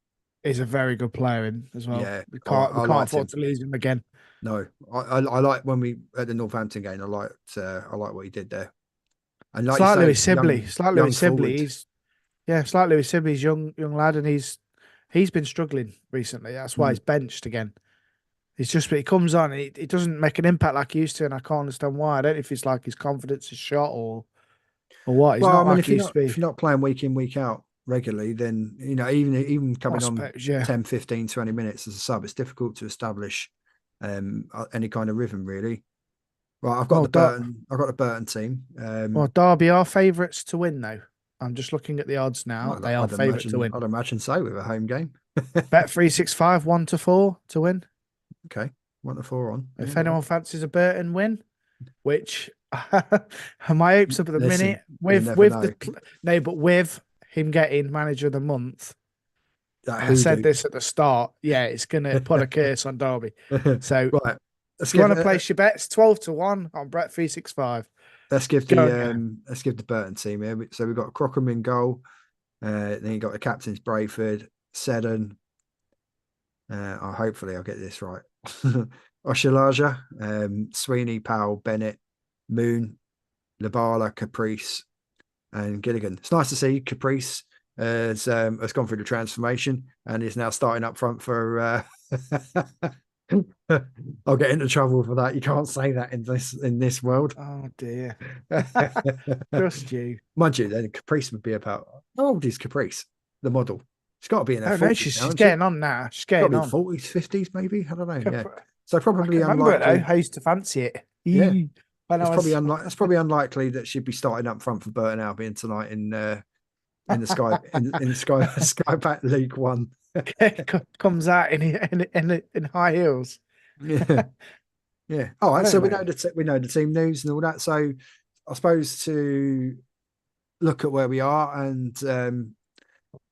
Speaker 3: He's a very good player in as well.
Speaker 2: Yeah,
Speaker 3: we can't afford to lose him again.
Speaker 2: No, I like when we at the Northampton game. I liked what he did there. And like
Speaker 3: slightly with Sibley, He's like Lewis Sibley's young lad, and he's been struggling recently. That's why he's benched again. It's just he comes on, and it doesn't make an impact like he used to, and I can't understand why. I don't know if it's like his confidence is shot or what. He's not like he used to be.
Speaker 2: If you're not playing week in, week out regularly, then even coming on 10, 15, 20 minutes as a sub, it's difficult to establish any kind of rhythm really. Right, I've got the Burton team.
Speaker 3: Derby are favourites to win though. I'm just looking at the odds now. They are favourite to win.
Speaker 2: I'd imagine so with a home game.
Speaker 3: Bet 365 1-4 to win.
Speaker 2: Okay, 1-4 on.
Speaker 3: If anyone fancies a Burton win, which my hopes up at the minute with him getting manager of the month. I said this at the start. Yeah, it's going to put a curse on Derby. So,
Speaker 2: right,
Speaker 3: if you want to place your bets, 12-1 on Bet 365.
Speaker 2: Let's give the Burton team here. So we've got Crockham in goal. Then you got the captains Brayford, Seddon. Hopefully I'll get this right. Oshalaja, Sweeney, Powell, Bennett, Moon, Labala, Caprice, and Gilligan. It's nice to see Caprice has gone through the transformation and is now starting up front for. I'll get into trouble for that. You can't say that in this world.
Speaker 3: Oh dear. Trust you.
Speaker 2: Mind you, then Caprice would be about. How old is Caprice? The model. She's got to be in her 40s.
Speaker 3: She's getting on now. She's getting on.
Speaker 2: 40s, 50s, maybe. I don't know. Yeah. So probably unlikely.
Speaker 3: I used to fancy it.
Speaker 2: Yeah. It's probably unlikely that she'd be starting up front for Burton Albion tonight in the Sky in Sky Back League One.
Speaker 3: Comes out in high heels.
Speaker 2: Yeah. Yeah. All right. So we know the team news and all that. So I suppose to look at where we are and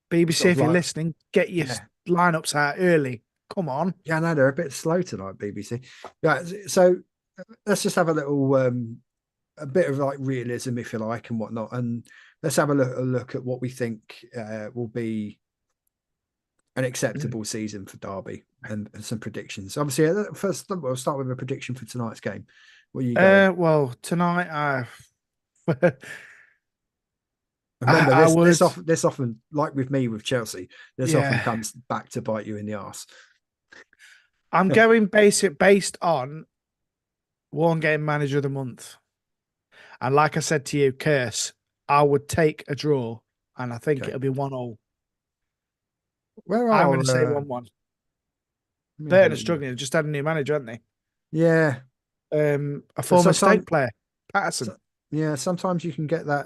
Speaker 3: BBC, if you're listening, get your lineups out early. Come on.
Speaker 2: Yeah, I know they're a bit slow tonight, BBC. Yeah. So let's just have a little a bit of like realism, if you like, and whatnot, and let's have a look at what we think will be an acceptable season for Derby and some predictions. Obviously, first we'll start with a prediction for tonight's game. What are you going?
Speaker 3: Well, tonight
Speaker 2: Remember,
Speaker 3: I
Speaker 2: this
Speaker 3: would,
Speaker 2: this often, like with me with Chelsea, this often
Speaker 3: yeah.
Speaker 2: comes back to bite you in the arse.
Speaker 3: I'm going based on one game manager of the month. And like I said to you, Curse, I would take a draw, and I think
Speaker 2: Okay,
Speaker 3: it'll be 1-1.
Speaker 2: where
Speaker 3: I'm going to say
Speaker 2: are?
Speaker 3: 1-1.
Speaker 2: Let me have a
Speaker 3: Burton are
Speaker 2: little look.
Speaker 3: struggling. They've just had a new manager, haven't
Speaker 2: Yeah,
Speaker 3: they? A
Speaker 2: so
Speaker 3: former
Speaker 2: sometimes,
Speaker 3: Stoke player, Patterson.
Speaker 2: yeah, sometimes you can get that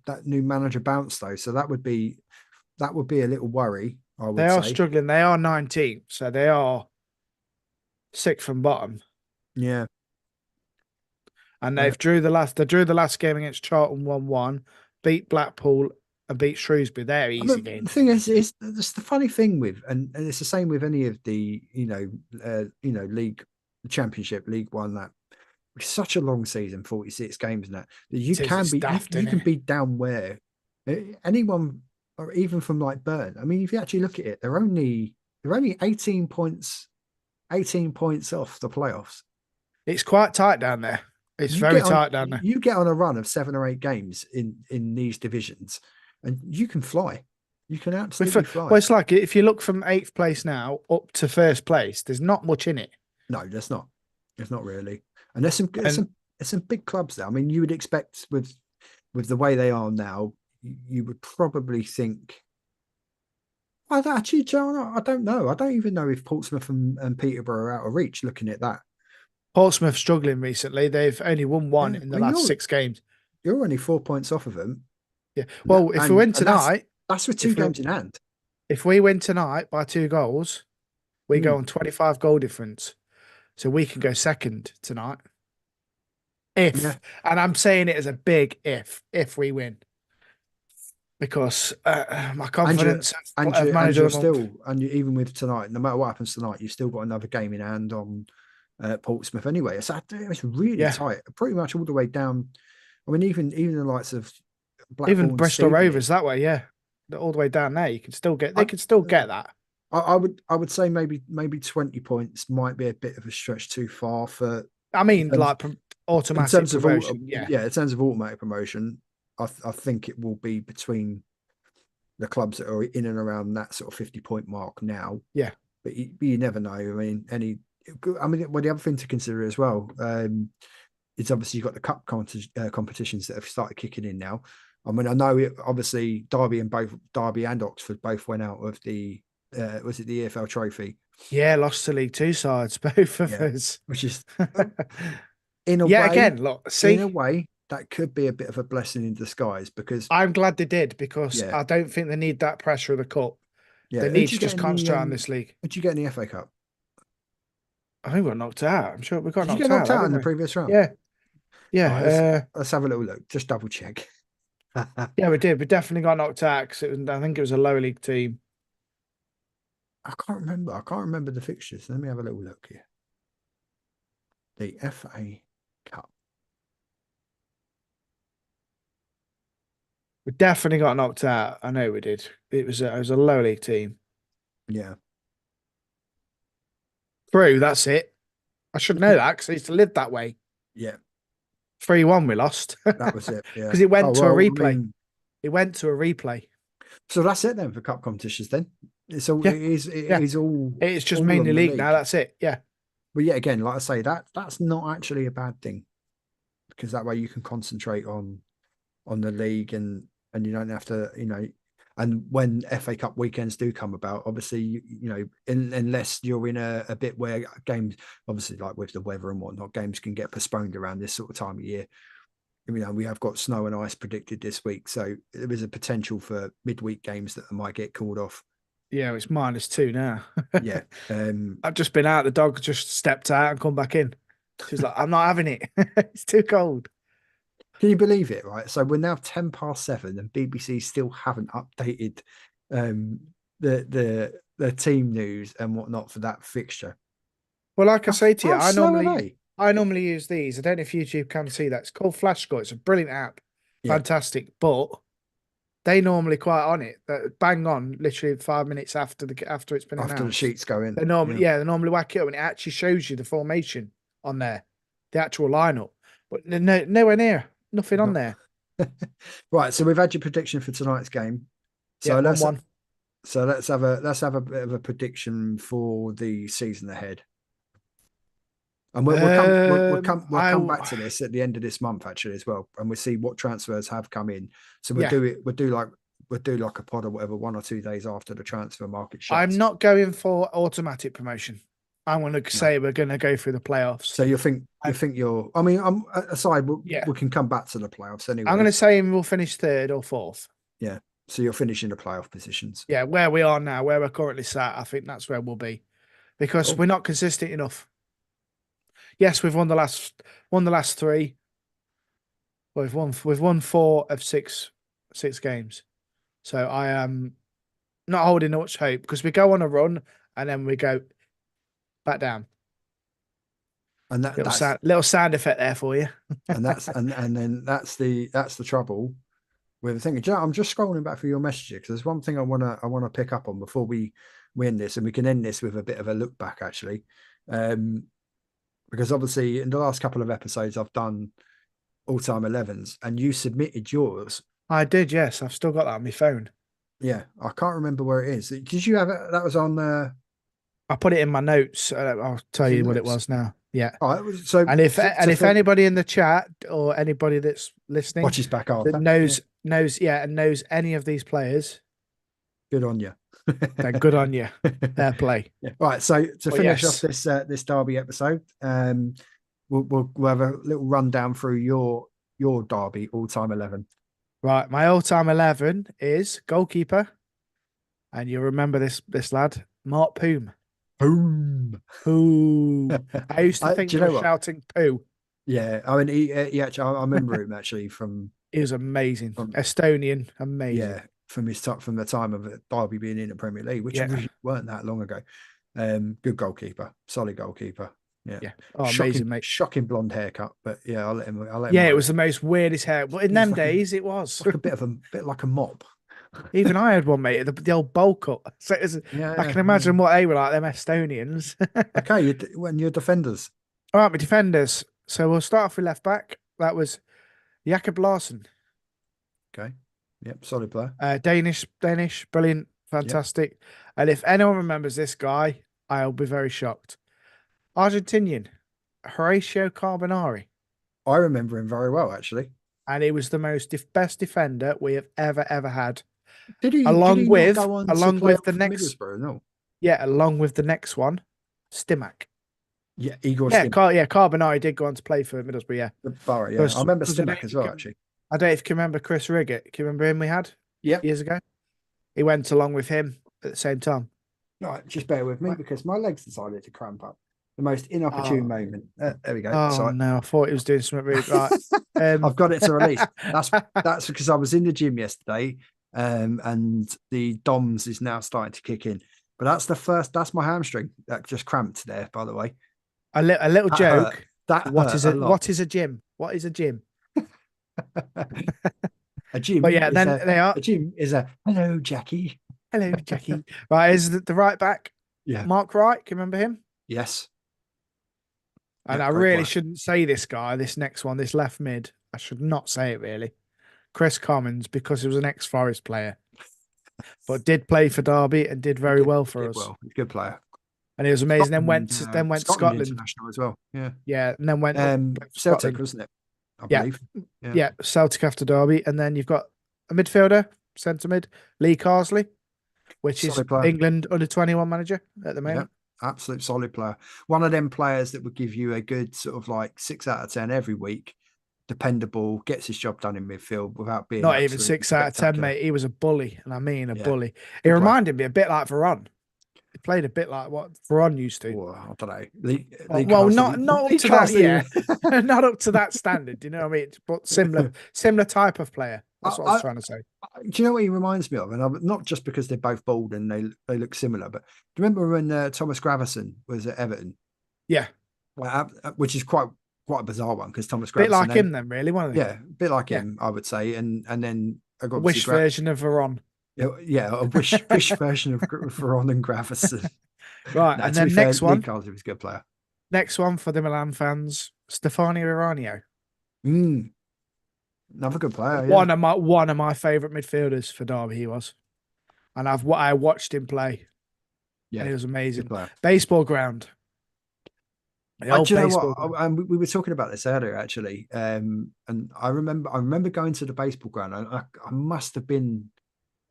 Speaker 2: that new manager bounce though. So that would be a little worry, I
Speaker 3: They
Speaker 2: would
Speaker 3: are
Speaker 2: say.
Speaker 3: struggling. They are 19th, so they are sixth from bottom.
Speaker 2: Yeah,
Speaker 3: And
Speaker 2: uh,
Speaker 3: they drew the last game against Charlton 1-1, beat Blackpool and beat Shrewsbury. They're
Speaker 2: I
Speaker 3: easy
Speaker 2: mean, the
Speaker 3: games.
Speaker 2: thing is that's the funny thing with, and it's the same with any of the league, the Championship, League One, that it's such a long season, 46 games, and that you
Speaker 3: It is,
Speaker 2: can
Speaker 3: it's
Speaker 2: be
Speaker 3: daft,
Speaker 2: you
Speaker 3: isn't
Speaker 2: can
Speaker 3: it?
Speaker 2: be down where anyone, or even from like Burn. I mean, if you actually look at it, they're only 18 points off the playoffs.
Speaker 3: It's quite tight down there. It's very tight down there.
Speaker 2: You get on a run of 7 or 8 games in these divisions, and you can fly. You can absolutely fly.
Speaker 3: Well, it's like if you look from 8th place now up to 1st place, there's not much in it.
Speaker 2: No, there's not. There's not really. And
Speaker 3: And
Speaker 2: there's some big clubs there. I mean, you would expect with the way they are now, you would probably think. Well, actually, John, I don't know. I don't even know if Portsmouth and Peterborough are out of reach. Looking at that,
Speaker 3: Portsmouth struggling recently. They've only won one
Speaker 2: yeah.
Speaker 3: in
Speaker 2: I
Speaker 3: the
Speaker 2: mean,
Speaker 3: last 6 games.
Speaker 2: you're only 4 points off of them.
Speaker 3: Yeah. Well, if we win
Speaker 2: And
Speaker 3: tonight,
Speaker 2: that's with two games in hand.
Speaker 3: if we win tonight by 2 goals, we go on 25 goal difference. So we can go second tonight.
Speaker 2: Yeah.
Speaker 3: And I'm saying it as a big if we win. Because my confidence of manager of the month.
Speaker 2: And even with tonight, no matter what happens tonight, you've still got another game in hand on Portsmouth anyway. It's really
Speaker 3: Yeah.
Speaker 2: tight, pretty much all the way down. I mean, even the likes of Blackpool
Speaker 3: Even
Speaker 2: and
Speaker 3: Bristol
Speaker 2: Stevenage,
Speaker 3: Rovers that way, yeah. All the way down there. You can still get they can still get that.
Speaker 2: I would say maybe 20 points might be a bit of a stretch too far for.
Speaker 3: I mean,
Speaker 2: in
Speaker 3: like automatic promotion.
Speaker 2: Yeah, in terms of automatic promotion, I think it will be between the clubs that are in and around that sort of 50-point mark now.
Speaker 3: Yeah,
Speaker 2: but you never know. I mean, well, the other thing to consider as well is obviously you've got the cup competitions that have started kicking in now. I mean, I know obviously Derby and Oxford both went out of the was it the EFL Trophy?
Speaker 3: Yeah, lost to League Two sides, both of us.
Speaker 2: Which is in a
Speaker 3: yeah,
Speaker 2: way,
Speaker 3: again, look, see,
Speaker 2: in a way that could be a bit of a blessing in disguise because
Speaker 3: I'm glad they did because I don't think they need that pressure of the cup.
Speaker 2: Yeah,
Speaker 3: they need to just concentrate on this league.
Speaker 2: Did you get in the FA Cup?
Speaker 3: I think we got knocked out. I'm sure we got knocked out.
Speaker 2: Did you get knocked out in the previous round?
Speaker 3: Yeah. Yeah.
Speaker 2: Right, let's have a little look. Just double check.
Speaker 3: Yeah, we did. We definitely got knocked out because I think it was a lower league team.
Speaker 2: I can't remember. I can't remember the fixtures. Let me have a little look here. The FA Cup.
Speaker 3: We definitely got knocked out. I know we did. It was a low league team.
Speaker 2: Yeah.
Speaker 3: Through, that's it. I should know that because I used to live that way.
Speaker 2: Yeah.
Speaker 3: 3-1 we lost.
Speaker 2: That was it. Yeah.
Speaker 3: Because it went to a replay.
Speaker 2: I mean,
Speaker 3: it went to a replay.
Speaker 2: So that's it then for cup competitions then. It's all it is all
Speaker 3: it's just
Speaker 2: all
Speaker 3: mainly league now, that's it. Yeah.
Speaker 2: But yeah, again, like I say, that's not actually a bad thing. Because that way you can concentrate on the league and you don't have to, and when FA Cup weekends do come about, obviously, unless you're in a bit where games, obviously, like with the weather and whatnot, games can get postponed around this sort of time of year. We have got snow and ice predicted this week, so there is a potential for midweek games that might get called off.
Speaker 3: Yeah, it's -2 now.
Speaker 2: Yeah.
Speaker 3: I've just been out. The dog just stepped out and come back in. She's like, I'm not having it. It's too cold.
Speaker 2: Can you believe it, right? So we're now 7:10 and BBC still haven't updated the team news and whatnot for that fixture.
Speaker 3: Well, like I say to you, I normally
Speaker 2: they?
Speaker 3: use these. I don't know if YouTube can see that. It's called Flash Score. It's a brilliant app.
Speaker 2: Yeah.
Speaker 3: Fantastic. But they normally quite on it. Bang on, literally 5 minutes after it's been announced.
Speaker 2: After the sheets go in.
Speaker 3: They normally whack it up and it actually shows you the formation on there. the actual lineup, but nowhere near, nothing on there.
Speaker 2: Right, so we've had your prediction for tonight's game. So
Speaker 3: Yeah,
Speaker 2: let's
Speaker 3: 1-1.
Speaker 2: so let's have a bit of a prediction for the season ahead. And we'll come back to this at the end of this month actually as well, and we'll see what transfers have come in. So we'll do like a pod or whatever 1 or 2 days after the transfer market shuts.
Speaker 3: I'm not going for automatic promotion. I'm going to say we're going to go through the playoffs.
Speaker 2: So you think you're? I mean, I'm aside. We can come back to the playoffs anyway.
Speaker 3: I'm going to say we'll finish 3rd or 4th.
Speaker 2: Yeah. So you're finishing the playoff positions.
Speaker 3: Yeah, where we are now, where we're currently sat, I think that's where we'll be, because we're not consistent enough. Yes, we've won the last 3. Well, we've won 4 of 6 games. So I am not holding much hope, because we go on a run and then we go back down.
Speaker 2: And that
Speaker 3: little sound effect there for you.
Speaker 2: And that's and then that's the trouble with the thing. I'm just scrolling back through your messages because there's one thing I wanna pick up on before we end this, and we can end this with a bit of a look back actually. Because obviously in the last couple of episodes I've done all-time 11s and you submitted yours.
Speaker 3: I did, yes. I've still got that on my phone.
Speaker 2: Yeah, I can't remember where it is. Did you have it? That was on
Speaker 3: I put it in my notes. I'll tell you what it was now. Yeah.
Speaker 2: All right, so
Speaker 3: and if anybody in the chat or anybody that's listening
Speaker 2: watches back after
Speaker 3: that knows any of these players,
Speaker 2: good on you.
Speaker 3: Then good on you. Fair play.
Speaker 2: Yeah. Right. So to finish off this Derby episode, we'll have a little rundown through your Derby all-time 11.
Speaker 3: Right. My all-time 11 is goalkeeper, and you'll remember this lad, Mark Poom.
Speaker 2: Boom.
Speaker 3: Poo. I used to think you were shouting poo.
Speaker 2: Yeah, I mean, he actually, I remember him actually from.
Speaker 3: He was amazing, Estonian, amazing.
Speaker 2: Yeah, from the time of Derby being in the Premier League, which really weren't that long ago. Good goalkeeper, solid goalkeeper. Yeah,
Speaker 3: yeah. Oh,
Speaker 2: shocking,
Speaker 3: amazing, mate.
Speaker 2: Shocking blonde haircut, but yeah, I'll let him.
Speaker 3: It was the most weirdest hair. But in them days, it was
Speaker 2: like a bit like a mop.
Speaker 3: Even I had one, mate. The old bowl cut. So I can imagine what they were like. Them Estonians.
Speaker 2: Okay, when you're defenders.
Speaker 3: All right, my defenders. So we'll start off with left back. That was Jakob Larsson.
Speaker 2: Okay. Yep, solid player.
Speaker 3: Danish, brilliant, fantastic. Yep. And if anyone remembers this guy, I'll be very shocked. Argentinian, Horacio Carbonari.
Speaker 2: I remember him very well, actually.
Speaker 3: And he was the best defender we have ever had.
Speaker 2: Did he?
Speaker 3: Along with the next,
Speaker 2: no.
Speaker 3: Yeah, along with the next one, Stimac.
Speaker 2: Yeah, Igor Stimac.
Speaker 3: Carbonari did go on to play for Middlesbrough. Yeah,
Speaker 2: Borough, yeah. I remember Stimac as well, actually.
Speaker 3: I don't know if you can remember Chris Riggett. Can you remember him we had?
Speaker 2: Yeah,
Speaker 3: years ago. He went along with him at the same time.
Speaker 2: All right, just bear with me because my legs decided to cramp up. The most inopportune moment. There we go.
Speaker 3: Oh no, I thought he was doing something really right.
Speaker 2: I've got it to release. That's because I was in the gym yesterday, and the DOMS is now starting to kick in. But that's my hamstring that just cramped there. By the way,
Speaker 3: a little joke. What is a gym? What is a gym?
Speaker 2: A gym.
Speaker 3: But yeah, then they are.
Speaker 2: A gym is a hello, Jackie.
Speaker 3: Hello, Jackie. Right, is the right back?
Speaker 2: Yeah,
Speaker 3: Mark Wright. Can you remember him?
Speaker 2: Yes.
Speaker 3: And I really shouldn't say this guy, this next one, this left mid. I should not say it really. Chris Commons, because he was an ex-Forest player, but did play for Derby and did very well for us.
Speaker 2: Well, good player.
Speaker 3: And he was amazing. Then went to Scotland
Speaker 2: international as well. Yeah.
Speaker 3: Yeah. And then went
Speaker 2: Celtic, wasn't it? I believe.
Speaker 3: Yeah. Celtic after Derby. And then you've got a midfielder, centre mid, Lee Carsley, which is England under-21 manager at the moment.
Speaker 2: Absolute solid player. One of them players that would give you a good sort of like 6 out of 10 every week. Dependable, gets his job done in midfield without being
Speaker 3: not even 6 out of 10, mate. He was a bully, and I mean a bully. He reminded me a bit like Varane. He played a bit like what Varane used to.
Speaker 2: Well, I don't know.
Speaker 3: Well, not up to that. Yeah, not up to that standard. You know what I mean? But similar type of player. That's what I was trying to say.
Speaker 2: Do you know what he reminds me of? And not just because they're both bald and they look similar, but do you remember when Thomas Gravesen was at Everton?
Speaker 3: Yeah,
Speaker 2: which is quite a bizarre one because Thomas Gravesen.
Speaker 3: Bit like him, then, really, wasn't he?
Speaker 2: Yeah, a bit like him, I would say. And then I got
Speaker 3: wish version of Varane.
Speaker 2: Yeah, a wish version of Varane and Gravesen.
Speaker 3: Right, and then next one.
Speaker 2: He was a good player.
Speaker 3: Next one for the Milan fans, Stefano Iranio.
Speaker 2: Another good player.
Speaker 3: One of my favourite midfielders for Derby. He was, and I watched him play, and it was amazing. Baseball ground. The old
Speaker 2: Do you know
Speaker 3: baseball
Speaker 2: what?
Speaker 3: ground.
Speaker 2: We were talking about this earlier, actually. And I remember going to the baseball ground. I must have been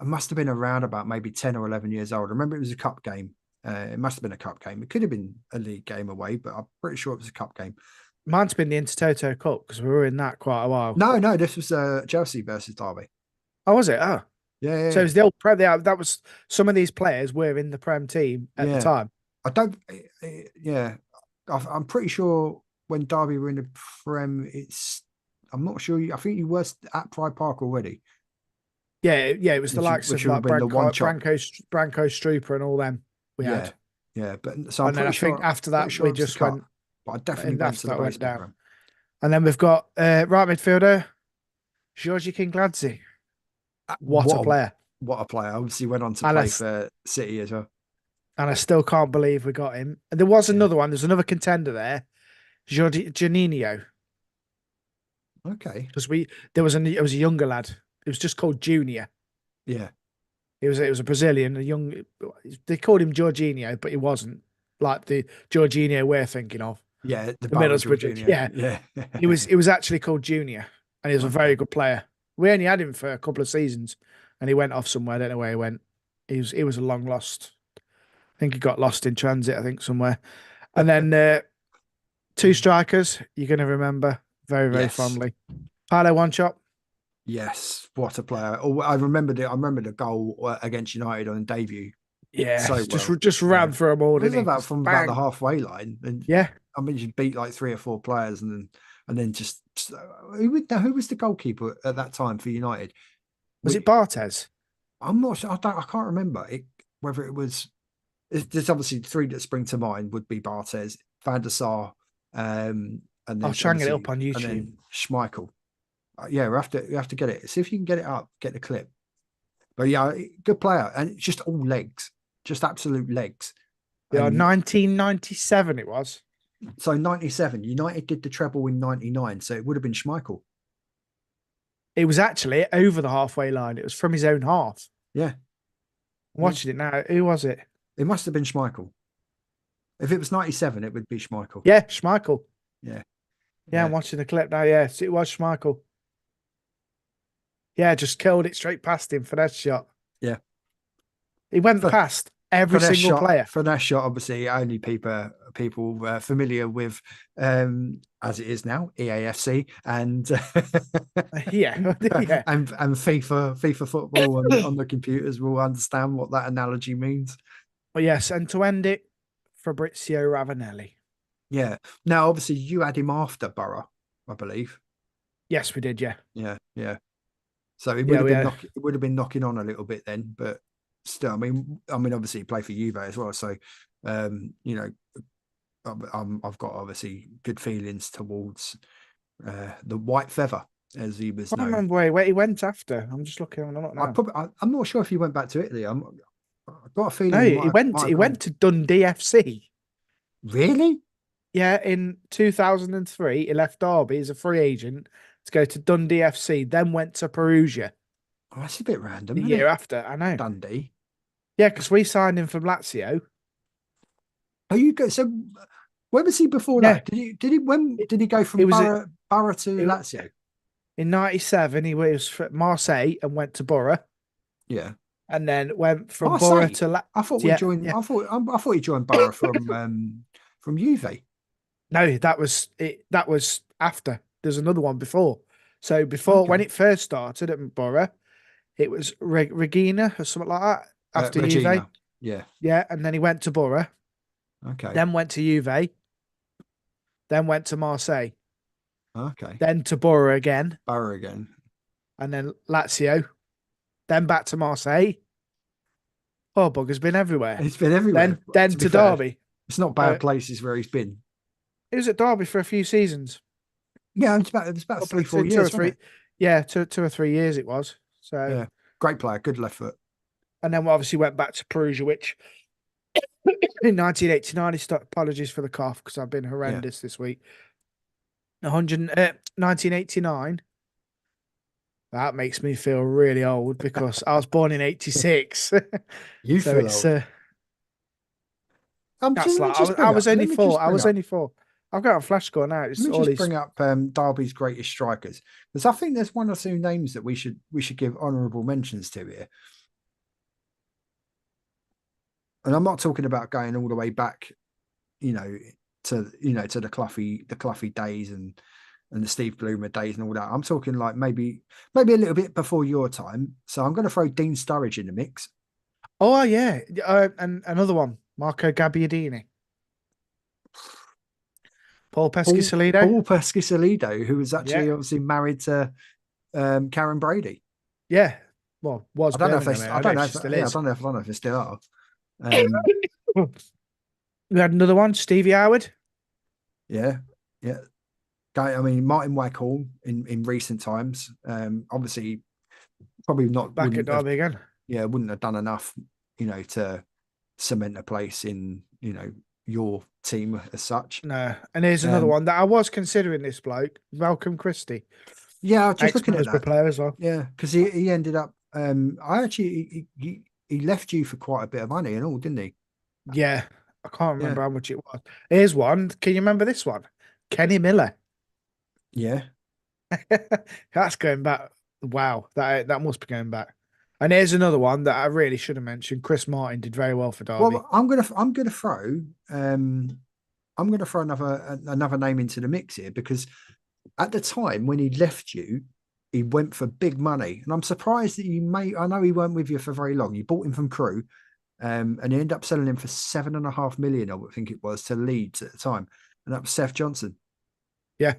Speaker 2: around about maybe 10 or 11 years old. I remember it was a cup game. It must have been a cup game. It could have been a league game away, but I'm pretty sure it was a cup game.
Speaker 3: Mine's been the Intertoto Cup because we were in that quite a while.
Speaker 2: No, this was Chelsea versus Derby.
Speaker 3: Oh, was it? Oh,
Speaker 2: yeah.
Speaker 3: So it was the old Prem. That was some of these players were in the Prem team at the time.
Speaker 2: I don't. Yeah, I'm pretty sure when Derby were in the Prem, I'm not sure. I think you were at Pride Park already.
Speaker 3: Yeah. It was the likes of like Branko Strooper and all them we had.
Speaker 2: Yeah, but so
Speaker 3: I think after that we just went.
Speaker 2: But I definitely went to the baseball Prem.
Speaker 3: And then we've got right midfielder Georgi King-Gladze. What a player!
Speaker 2: What a player! Obviously went on to play for City as well. And
Speaker 3: I still can't believe we got him. And there was another one. There's another contender there, Juninho.
Speaker 2: Okay.
Speaker 3: Because it was a younger lad. It was just called Junior.
Speaker 2: Yeah.
Speaker 3: It was a Brazilian, they called him Jorginho, but he wasn't like the Jorginho we're thinking of.
Speaker 2: Yeah, the
Speaker 3: Middlesbrough. Yeah. It was actually called Junior, and he was a very good player. We only had him for a couple of seasons, and he went off somewhere. I don't know where he went. He was a long lost. I think he got lost in transit. I think somewhere. And then 2 strikers you're going to remember very, very fondly. Paolo Wanchop.
Speaker 2: Yes, what a player! Oh, I remember the goal against United on debut.
Speaker 3: Yeah, so just ran for them all. Didn't he?
Speaker 2: About the halfway line. And I mean, you beat like 3 or 4 players, and then just who was the goalkeeper at that time for United?
Speaker 3: Was it Barthez?
Speaker 2: I'm not sure. I can't remember whether it was. There's obviously 3 that spring to mind would be Barthez, Van der Sar, and then
Speaker 3: I'll try and get it up on YouTube.
Speaker 2: And then Schmeichel. Yeah, we have to get it. See if you can get it up, get the clip. But yeah, good player, and just all legs, just absolute legs.
Speaker 3: Yeah, 1997 it was.
Speaker 2: So 97, United did the treble in 99, so it would have been Schmeichel.
Speaker 3: It was actually over the halfway line. It was from his own half.
Speaker 2: Yeah.
Speaker 3: I'm watching it now. Who was it?
Speaker 2: It must have been Schmeichel. If it was 97, it would be Schmeichel.
Speaker 3: Yeah, Schmeichel.
Speaker 2: Yeah.
Speaker 3: Yeah, I'm watching the clip now. Yes, it was Schmeichel. Yeah, just killed it straight past him for that shot.
Speaker 2: Yeah.
Speaker 3: He went past every single player.
Speaker 2: For that shot, obviously, only people familiar with, as it is now, EAFC and and FIFA football on the computers will understand what that analogy means.
Speaker 3: Well, yes, and to end it, Fabrizio Ravanelli.
Speaker 2: Yeah. Now, obviously, you had him after Borough, I believe.
Speaker 3: Yes, we did. Yeah.
Speaker 2: Yeah. So it would have been knocking on a little bit then, but still, I mean, obviously, he played for Juve as well, so I've got obviously good feelings towards the White Feather, as he was known.
Speaker 3: I don't remember where he went after. I'm just looking.
Speaker 2: I'm not sure if he went back to Italy. I've got a feeling.
Speaker 3: No, he went to Dundee FC.
Speaker 2: Really?
Speaker 3: Yeah, in 2003, he left Derby as a free agent to go to Dundee FC, then went to Perugia.
Speaker 2: Oh, that's a bit random.
Speaker 3: The year after, I know.
Speaker 2: Dundee.
Speaker 3: Yeah, because we signed him from Lazio.
Speaker 2: Oh, you go. So, where was he before that? When did he go from Borough to Lazio?
Speaker 3: In '97, he was at Marseille and went to Borough.
Speaker 2: Yeah,
Speaker 3: and then went from
Speaker 2: Marseille.
Speaker 3: Borough to Lazio.
Speaker 2: I thought we joined. Yeah. I thought he joined Borough from Juve.
Speaker 3: No, that was it. That was after. There's another one before. So when it first started at Borough, it was Regina or something like that. After Juve. Yeah. And then he went to Borough.
Speaker 2: Okay.
Speaker 3: Then went to Juve. Then went to Marseille.
Speaker 2: Okay.
Speaker 3: Then to Borough again.
Speaker 2: And
Speaker 3: then Lazio. Then back to Marseille. Oh, bugger's been everywhere.
Speaker 2: He's been everywhere.
Speaker 3: Then to Derby.
Speaker 2: It's not bad places where he's been.
Speaker 3: He was at Derby for a few seasons.
Speaker 2: Yeah, it was about 3-4 years. 2
Speaker 3: or 3 years it was. So
Speaker 2: yeah, great player, good left foot.
Speaker 3: And then we obviously went back to Perugia, which in 1989 he stopped. Apologies for the cough because I've been horrendous this week. 1989. That makes me feel really old because I was born in 86.
Speaker 2: You
Speaker 3: So
Speaker 2: feel
Speaker 3: it's
Speaker 2: old.
Speaker 3: that's
Speaker 2: Let me
Speaker 3: like
Speaker 2: just
Speaker 3: I
Speaker 2: bring
Speaker 3: was
Speaker 2: up.
Speaker 3: only
Speaker 2: Let me
Speaker 3: four.
Speaker 2: just
Speaker 3: I
Speaker 2: bring
Speaker 3: was
Speaker 2: up.
Speaker 3: only four. I've got a flash score now.
Speaker 2: Let
Speaker 3: It's
Speaker 2: me
Speaker 3: all
Speaker 2: just
Speaker 3: these.
Speaker 2: bring up Derby's greatest strikers because I think there's one or two names that we should give honourable mentions to here. And I'm not talking about going all the way back, you know, to the Cloughy days and the Steve Bloomer days and all that. I'm talking like maybe a little bit before your time. So I'm going to throw Dean Sturridge in the mix.
Speaker 3: Oh yeah, and another one, Marco Gabbiadini, Paul Pescasolido.
Speaker 2: Paul Pescasolido, who was
Speaker 3: Yeah,
Speaker 2: actually obviously married to Karen Brady.
Speaker 3: yeah. Well, was
Speaker 2: I don't know if they.
Speaker 3: Birmingham. I
Speaker 2: I
Speaker 3: don't know
Speaker 2: don't
Speaker 3: if
Speaker 2: know
Speaker 3: she
Speaker 2: if.
Speaker 3: still
Speaker 2: Yeah, I
Speaker 3: is.
Speaker 2: don't know if. I don't know if they still are. Um,
Speaker 3: We had another one, Stevie Howard.
Speaker 2: yeah, yeah. I mean, Martin Waghorn in recent times. Obviously, probably not.
Speaker 3: Back at
Speaker 2: Wouldn't have.
Speaker 3: Derby again.
Speaker 2: Yeah, wouldn't have done enough. To cement a place in your team as such.
Speaker 3: No, and here's another
Speaker 2: Um,
Speaker 3: one that I was considering. This bloke, Malcolm Christie,
Speaker 2: yeah, I was just looking at
Speaker 3: ex-Middlesbrough
Speaker 2: that.
Speaker 3: player as well.
Speaker 2: Yeah, because he ended up. I actually he left you for quite a bit of money and all, didn't he?
Speaker 3: Yeah, I can't
Speaker 2: Yeah,
Speaker 3: remember how much it was. Here's one. Can you remember this one? Kenny Miller.
Speaker 2: yeah.
Speaker 3: That's going back. Wow, that must be going back. And here's another one that I really should have mentioned. Chris Martin did very well for Derby.
Speaker 2: Well, I'm gonna throw another name into the mix here because at the time when he left you, he went for big money, and I'm surprised that you may. I know he weren't with you for very long. You bought him from Crewe, and you ended up selling him for 7.5 million, I think it was, to Leeds at the time, and that was Seth Johnson.
Speaker 3: Yeah.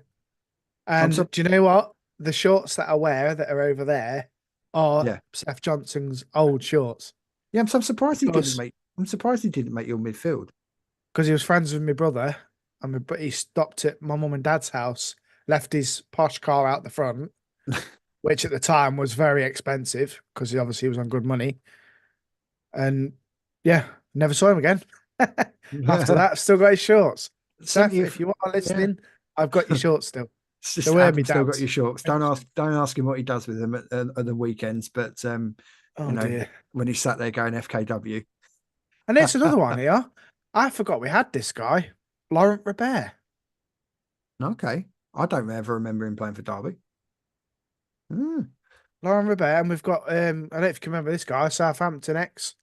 Speaker 2: I'm
Speaker 3: And
Speaker 2: so
Speaker 3: do you know what? The shorts that I wear that are over there are
Speaker 2: yeah,
Speaker 3: Seth Johnson's old shorts
Speaker 2: yeah. I'm surprised he didn't
Speaker 3: because
Speaker 2: make. I'm surprised he didn't make your midfield.
Speaker 3: he was friends with my brother and he stopped at my mum and dad's house, left his posh car out the front, which at the time was very expensive because he obviously was on good money. And yeah, never saw him again. After that, still got his shorts.
Speaker 2: Sent
Speaker 3: Seth,
Speaker 2: you,
Speaker 3: if you are
Speaker 2: yeah.
Speaker 3: listening, I've got your shorts still.
Speaker 2: It's
Speaker 3: They
Speaker 2: just
Speaker 3: were my
Speaker 2: Adam still got your
Speaker 3: dad's.
Speaker 2: shorts. Don't ask him what he does with them at the weekends. But
Speaker 3: Oh dear.
Speaker 2: when he sat there going FKW.
Speaker 3: And it's another one here. I forgot we had this guy, Laurent Robert.
Speaker 2: Okay, I don't ever remember him playing for Derby. Hmm.
Speaker 3: Laurent Robert, and we've got I don't know if you can remember this guy, Southampton ex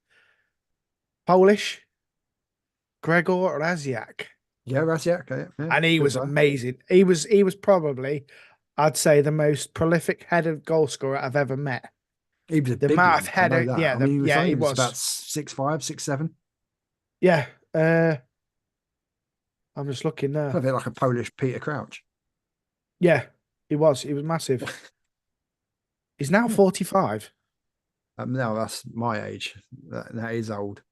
Speaker 3: Polish, Gregor Raziak.
Speaker 2: Yeah, Raziak. Yeah,
Speaker 3: And he
Speaker 2: good
Speaker 3: was
Speaker 2: guy.
Speaker 3: amazing. He was probably, I'd say, the most prolific headed goal scorer I've ever met.
Speaker 2: He was a
Speaker 3: The
Speaker 2: big
Speaker 3: amount of
Speaker 2: one. I know
Speaker 3: header,
Speaker 2: that.
Speaker 3: yeah,
Speaker 2: I mean, I think
Speaker 3: he
Speaker 2: he was about
Speaker 3: was.
Speaker 2: 6'5", 6'7".
Speaker 3: Yeah. I'm just looking now.
Speaker 2: A bit like a Polish Peter Crouch.
Speaker 3: Yeah, he was. He was massive. He's now 45.
Speaker 2: No, that's my age. That is old.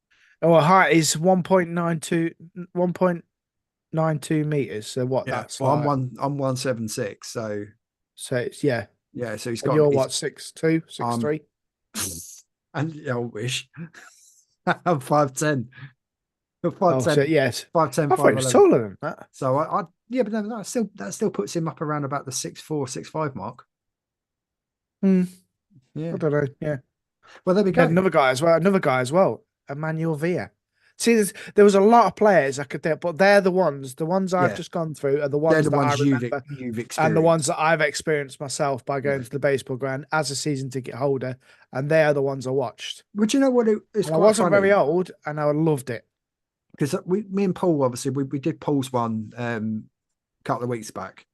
Speaker 3: Oh, height is 1.92 meters. So what
Speaker 2: Yeah.
Speaker 3: that's
Speaker 2: Well,
Speaker 3: like.
Speaker 2: I'm 176.
Speaker 3: So it's yeah.
Speaker 2: Yeah. So
Speaker 3: And you're what, 6'2",
Speaker 2: um
Speaker 3: 6'3"?
Speaker 2: and yeah, I wish. I'm 5'10".
Speaker 3: Oh, so
Speaker 2: 5'10",
Speaker 3: yes.
Speaker 2: 5'10",
Speaker 3: I thought he was
Speaker 2: 5'11".
Speaker 3: taller than that.
Speaker 2: So yeah, but no, that still puts him up around about the 6'4", 6'5" mark.
Speaker 3: Hmm.
Speaker 2: Yeah.
Speaker 3: I don't know. Yeah.
Speaker 2: Well, there we
Speaker 3: We had
Speaker 2: go.
Speaker 3: another guy as well. Emmanuel Villa. See, there was a lot of players I could think, but they're the ones I've
Speaker 2: Yeah.
Speaker 3: just gone through are the
Speaker 2: They're
Speaker 3: ones
Speaker 2: the
Speaker 3: that I
Speaker 2: ones you've
Speaker 3: remember,
Speaker 2: experienced.
Speaker 3: and the ones that I've experienced myself by going
Speaker 2: Yeah.
Speaker 3: to the baseball ground as a season ticket holder, and they are the ones I watched.
Speaker 2: But you know what? It's
Speaker 3: And I
Speaker 2: quite
Speaker 3: wasn't
Speaker 2: funny
Speaker 3: very old, and I loved it.
Speaker 2: because me and Paul obviously we did Paul's one a couple of weeks back,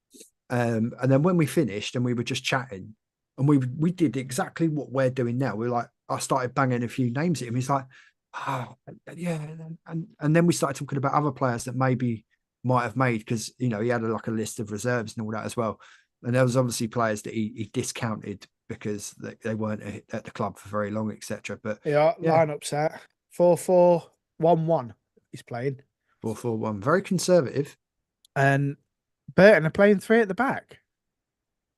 Speaker 2: and then when we finished and we were just chatting, and we did exactly what we're doing now. We're like, I started banging a few names at him. He's like, oh yeah, and then we started talking about other players that maybe might have made because he had like a list of reserves and all that as well. And there was obviously players that he discounted because they weren't at the club for very long, etc. But
Speaker 3: Yeah,
Speaker 2: yeah,
Speaker 3: lineup set 4-4-1-1. He's playing,
Speaker 2: 4-4-1, very conservative.
Speaker 3: and Burton are playing three at the back.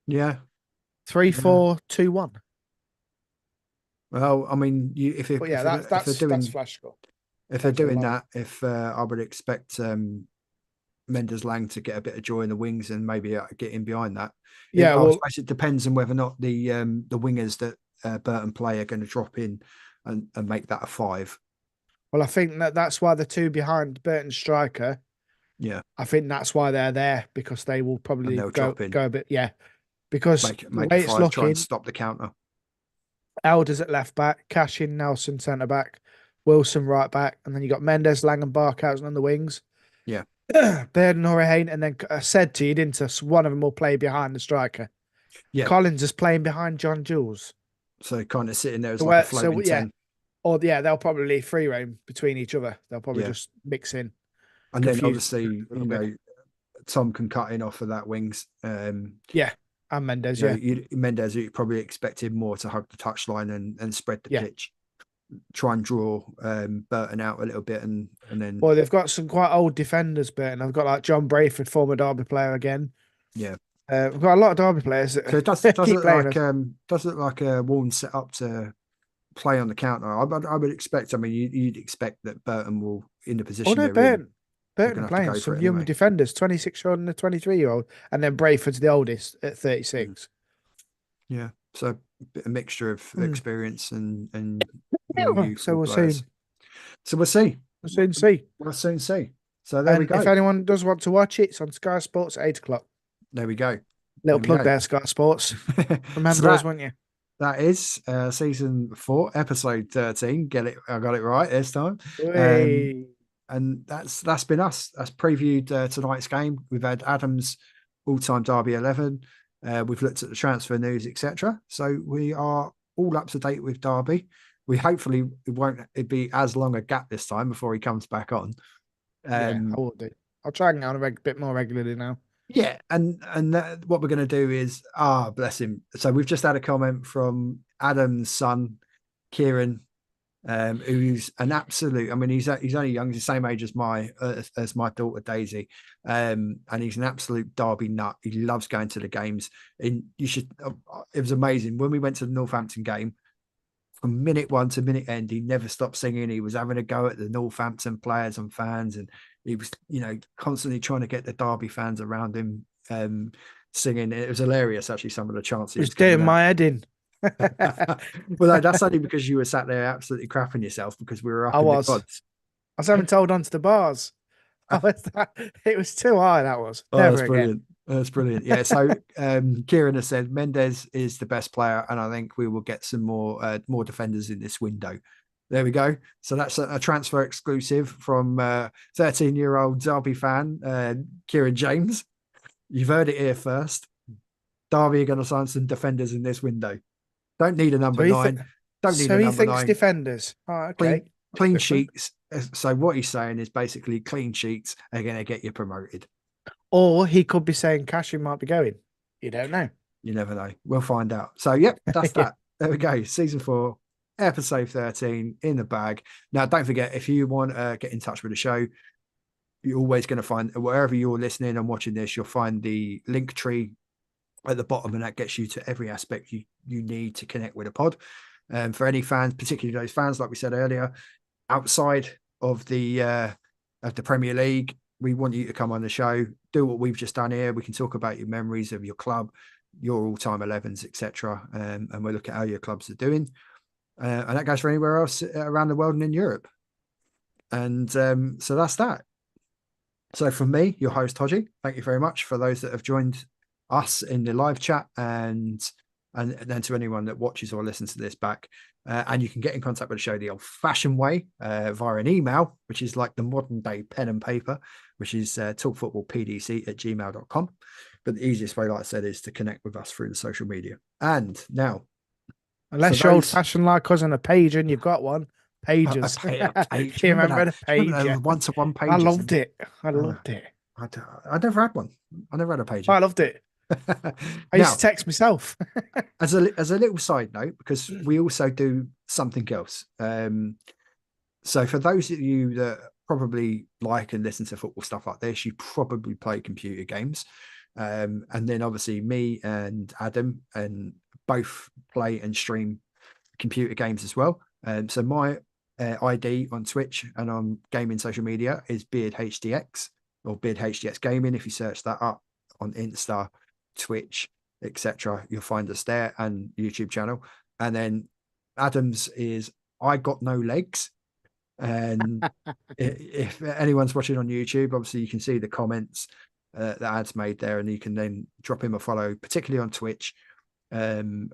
Speaker 2: Yeah,
Speaker 3: 3-4-2-1.
Speaker 2: well, I mean,
Speaker 3: But yeah,
Speaker 2: if they're
Speaker 3: that's
Speaker 2: doing
Speaker 3: flash score.
Speaker 2: if they're
Speaker 3: Thanks for the
Speaker 2: doing
Speaker 3: line.
Speaker 2: that, if I would expect Mendes Lang to get a bit of joy in the wings and maybe get in behind that.
Speaker 3: Yeah,
Speaker 2: I
Speaker 3: well,
Speaker 2: suppose it depends on whether or not the wingers that Burton play are going to drop in and make that a 5.
Speaker 3: I think that's why the two behind Burton striker.
Speaker 2: Yeah,
Speaker 3: I think that's why they're there, because they will
Speaker 2: and
Speaker 3: probably
Speaker 2: they'll
Speaker 3: go
Speaker 2: drop in,
Speaker 3: a bit. Yeah, because
Speaker 2: make
Speaker 3: the
Speaker 2: a
Speaker 3: way it's
Speaker 2: 5, try and
Speaker 3: looking,
Speaker 2: stop the counter.
Speaker 3: Elders at left back, Cashin, Nelson centre back, Wilson right back, and then you got Mendes, Lang, and Barkhausen on the wings.
Speaker 2: Yeah.
Speaker 3: Burton, Orihane, and then said to you, didn't us? One of them will play behind the striker.
Speaker 2: Yeah.
Speaker 3: Collins is playing behind John Jules.
Speaker 2: So kind of sitting there as like a floating 10.
Speaker 3: Or yeah, they'll probably free roam between each other. They'll probably
Speaker 2: Yeah.
Speaker 3: just mix in.
Speaker 2: And then
Speaker 3: confuse
Speaker 2: obviously,
Speaker 3: a little bit.
Speaker 2: Tom can cut in off of that wings.
Speaker 3: Yeah, and Mendes,
Speaker 2: Mendes, you probably expected more to hug the touchline and spread the pitch, try and draw Burton out a little bit, and then.
Speaker 3: Well, they've got some quite old defenders, Burton. I've got like John Brayford, former Derby player again.
Speaker 2: Yeah,
Speaker 3: we've got a lot of Derby players.
Speaker 2: So it does look like a Warren set up to play on the counter. I would expect. I mean, you'd expect that Burton will in the position.
Speaker 3: Oh no, Burton playing some young
Speaker 2: anyway.
Speaker 3: defenders, 26-year-old and a 23-year-old, and then Brayford's the oldest at 36.
Speaker 2: Yeah, so a mixture of experience and
Speaker 3: so we'll
Speaker 2: players.
Speaker 3: see.
Speaker 2: So we'll see.
Speaker 3: We'll
Speaker 2: soon see. So there we go.
Speaker 3: If anyone does want to watch it, it's on Sky Sports at 8:00.
Speaker 2: There we go.
Speaker 3: Little plug there, Sky Sports. Remember us, won't you?
Speaker 2: That is season 4, episode 13. I got it right this time. And that's been us. That's previewed tonight's game. We've had Adam's all-time Derby 11. We've looked at the transfer news, etc. So we are all up to date with Derby. We hopefully it won't be as long a gap this time before he comes back on.
Speaker 3: I will do. I'll try and get on a bit more regularly now.
Speaker 2: Yeah, and what we're going to do is, bless him. So we've just had a comment from Adam's son, Kieran, who's an absolute. I mean, he's only young. He's the same age as my daughter Daisy, and he's an absolute Derby nut. He loves going to the games. And you should. It was amazing when we went to the Northampton game. From minute 1 to minute end, he never stopped singing. He was having a go at the Northampton players and fans, and he was, constantly trying to get the Derby fans around him singing. It was hilarious, actually, some of the chants.
Speaker 3: It was getting my head in.
Speaker 2: Well, that's only because you were sat there absolutely crapping yourself because we were up in the pods.
Speaker 3: I was having to hold on to the bars. It was too high, that was.
Speaker 2: That's brilliant. That's brilliant. Yeah, so Kieran has said Mendes is the best player, and I think we will get some more defenders in this window. There we go. So that's a transfer exclusive from 13-year-old Derby fan, Kieran James. You've heard it here first. Derby are going to sign some defenders in this window. Don't need a number 9. Don't need a number 9. So he thinks
Speaker 3: defenders. Oh, okay.
Speaker 2: Clean sheets. So what he's saying is basically clean sheets are going to get you promoted.
Speaker 3: Or he could be saying Cashin might be going. You don't know.
Speaker 2: You never know. We'll find out. So, yep, that's that. There we go. Season 4, episode 13 in the bag. Now, don't forget, if you want to get in touch with the show, you're always going to find, wherever you're listening and watching this, you'll find the link tree at the bottom, and that gets you to every aspect you need to connect with a pod. For any fans, particularly those fans, like we said earlier, outside of the Premier League, we want you to come on the show, do what we've just done here. We can talk about your memories of your club, your all-time 11s, etc. And we'll look at how your clubs are doing. And that goes for anywhere else around the world and in Europe. And so that's that. So from me, your host, Hodgie, thank you very much for those that have joined us in the live chat, and then to anyone that watches or listens to this back. And you can get in contact with the show the old-fashioned way via an email, which is like the modern-day pen and paper, which is talkfootballpdc@gmail.com. But the easiest way, like I said, is to connect with us through the social media. And now,
Speaker 3: unless you're old-fashioned like us on a page and you've got one, pages.
Speaker 2: A page.
Speaker 3: Do you remember the page?
Speaker 2: One-to-one pages.
Speaker 3: I loved it. I
Speaker 2: never had one. I never had a page.
Speaker 3: I loved it. I used to text myself.
Speaker 2: as a little side note, because we also do something else. So for those of you that probably like and listen to football stuff like this, you probably play computer games. And then obviously me and Adam and both play and stream computer games as well. So my ID on Twitch and on gaming social media is BeardHDX. or Bid HDX Gaming. If you search that up on Insta, Twitch, etc., you'll find us there, and YouTube channel. And then Adam's is I Got No Legs. And if anyone's watching on YouTube, obviously you can see the comments that Ad's made there, and you can then drop him a follow, particularly on Twitch. And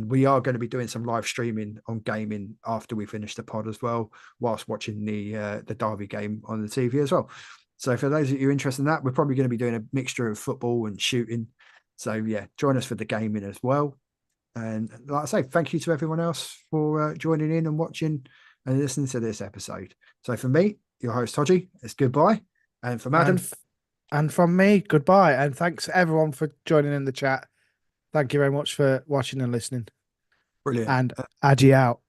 Speaker 2: we are going to be doing some live streaming on gaming after we finish the pod as well, whilst watching the Derby game on the TV as well. So for those of you interested in that, we're probably going to be doing a mixture of football and shooting. So yeah, join us for the gaming as well. And like I say, thank you to everyone else for joining in and watching and listening to this episode. So for me, your host Hodgie, it's goodbye. And from Adam.
Speaker 3: And from me, goodbye. And thanks everyone for joining in the chat. Thank you very much for watching and listening.
Speaker 2: Brilliant.
Speaker 3: And Addy out.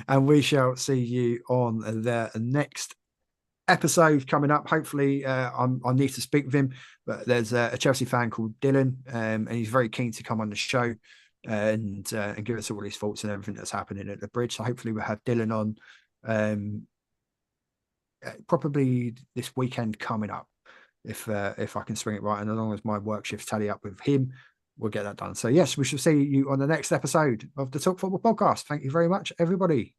Speaker 2: And we shall see you on the next episode coming up. Hopefully, I need to speak with him, but there's a Chelsea fan called Dylan, and he's very keen to come on the show and give us all his thoughts and everything that's happening at the bridge. So hopefully we'll have Dylan on probably this weekend coming up, if I can swing it right, and as long as my work shifts tally up with him, we'll get that done. So yes, we shall see you on the next episode of the Talk Football Podcast. Thank you very much, everybody.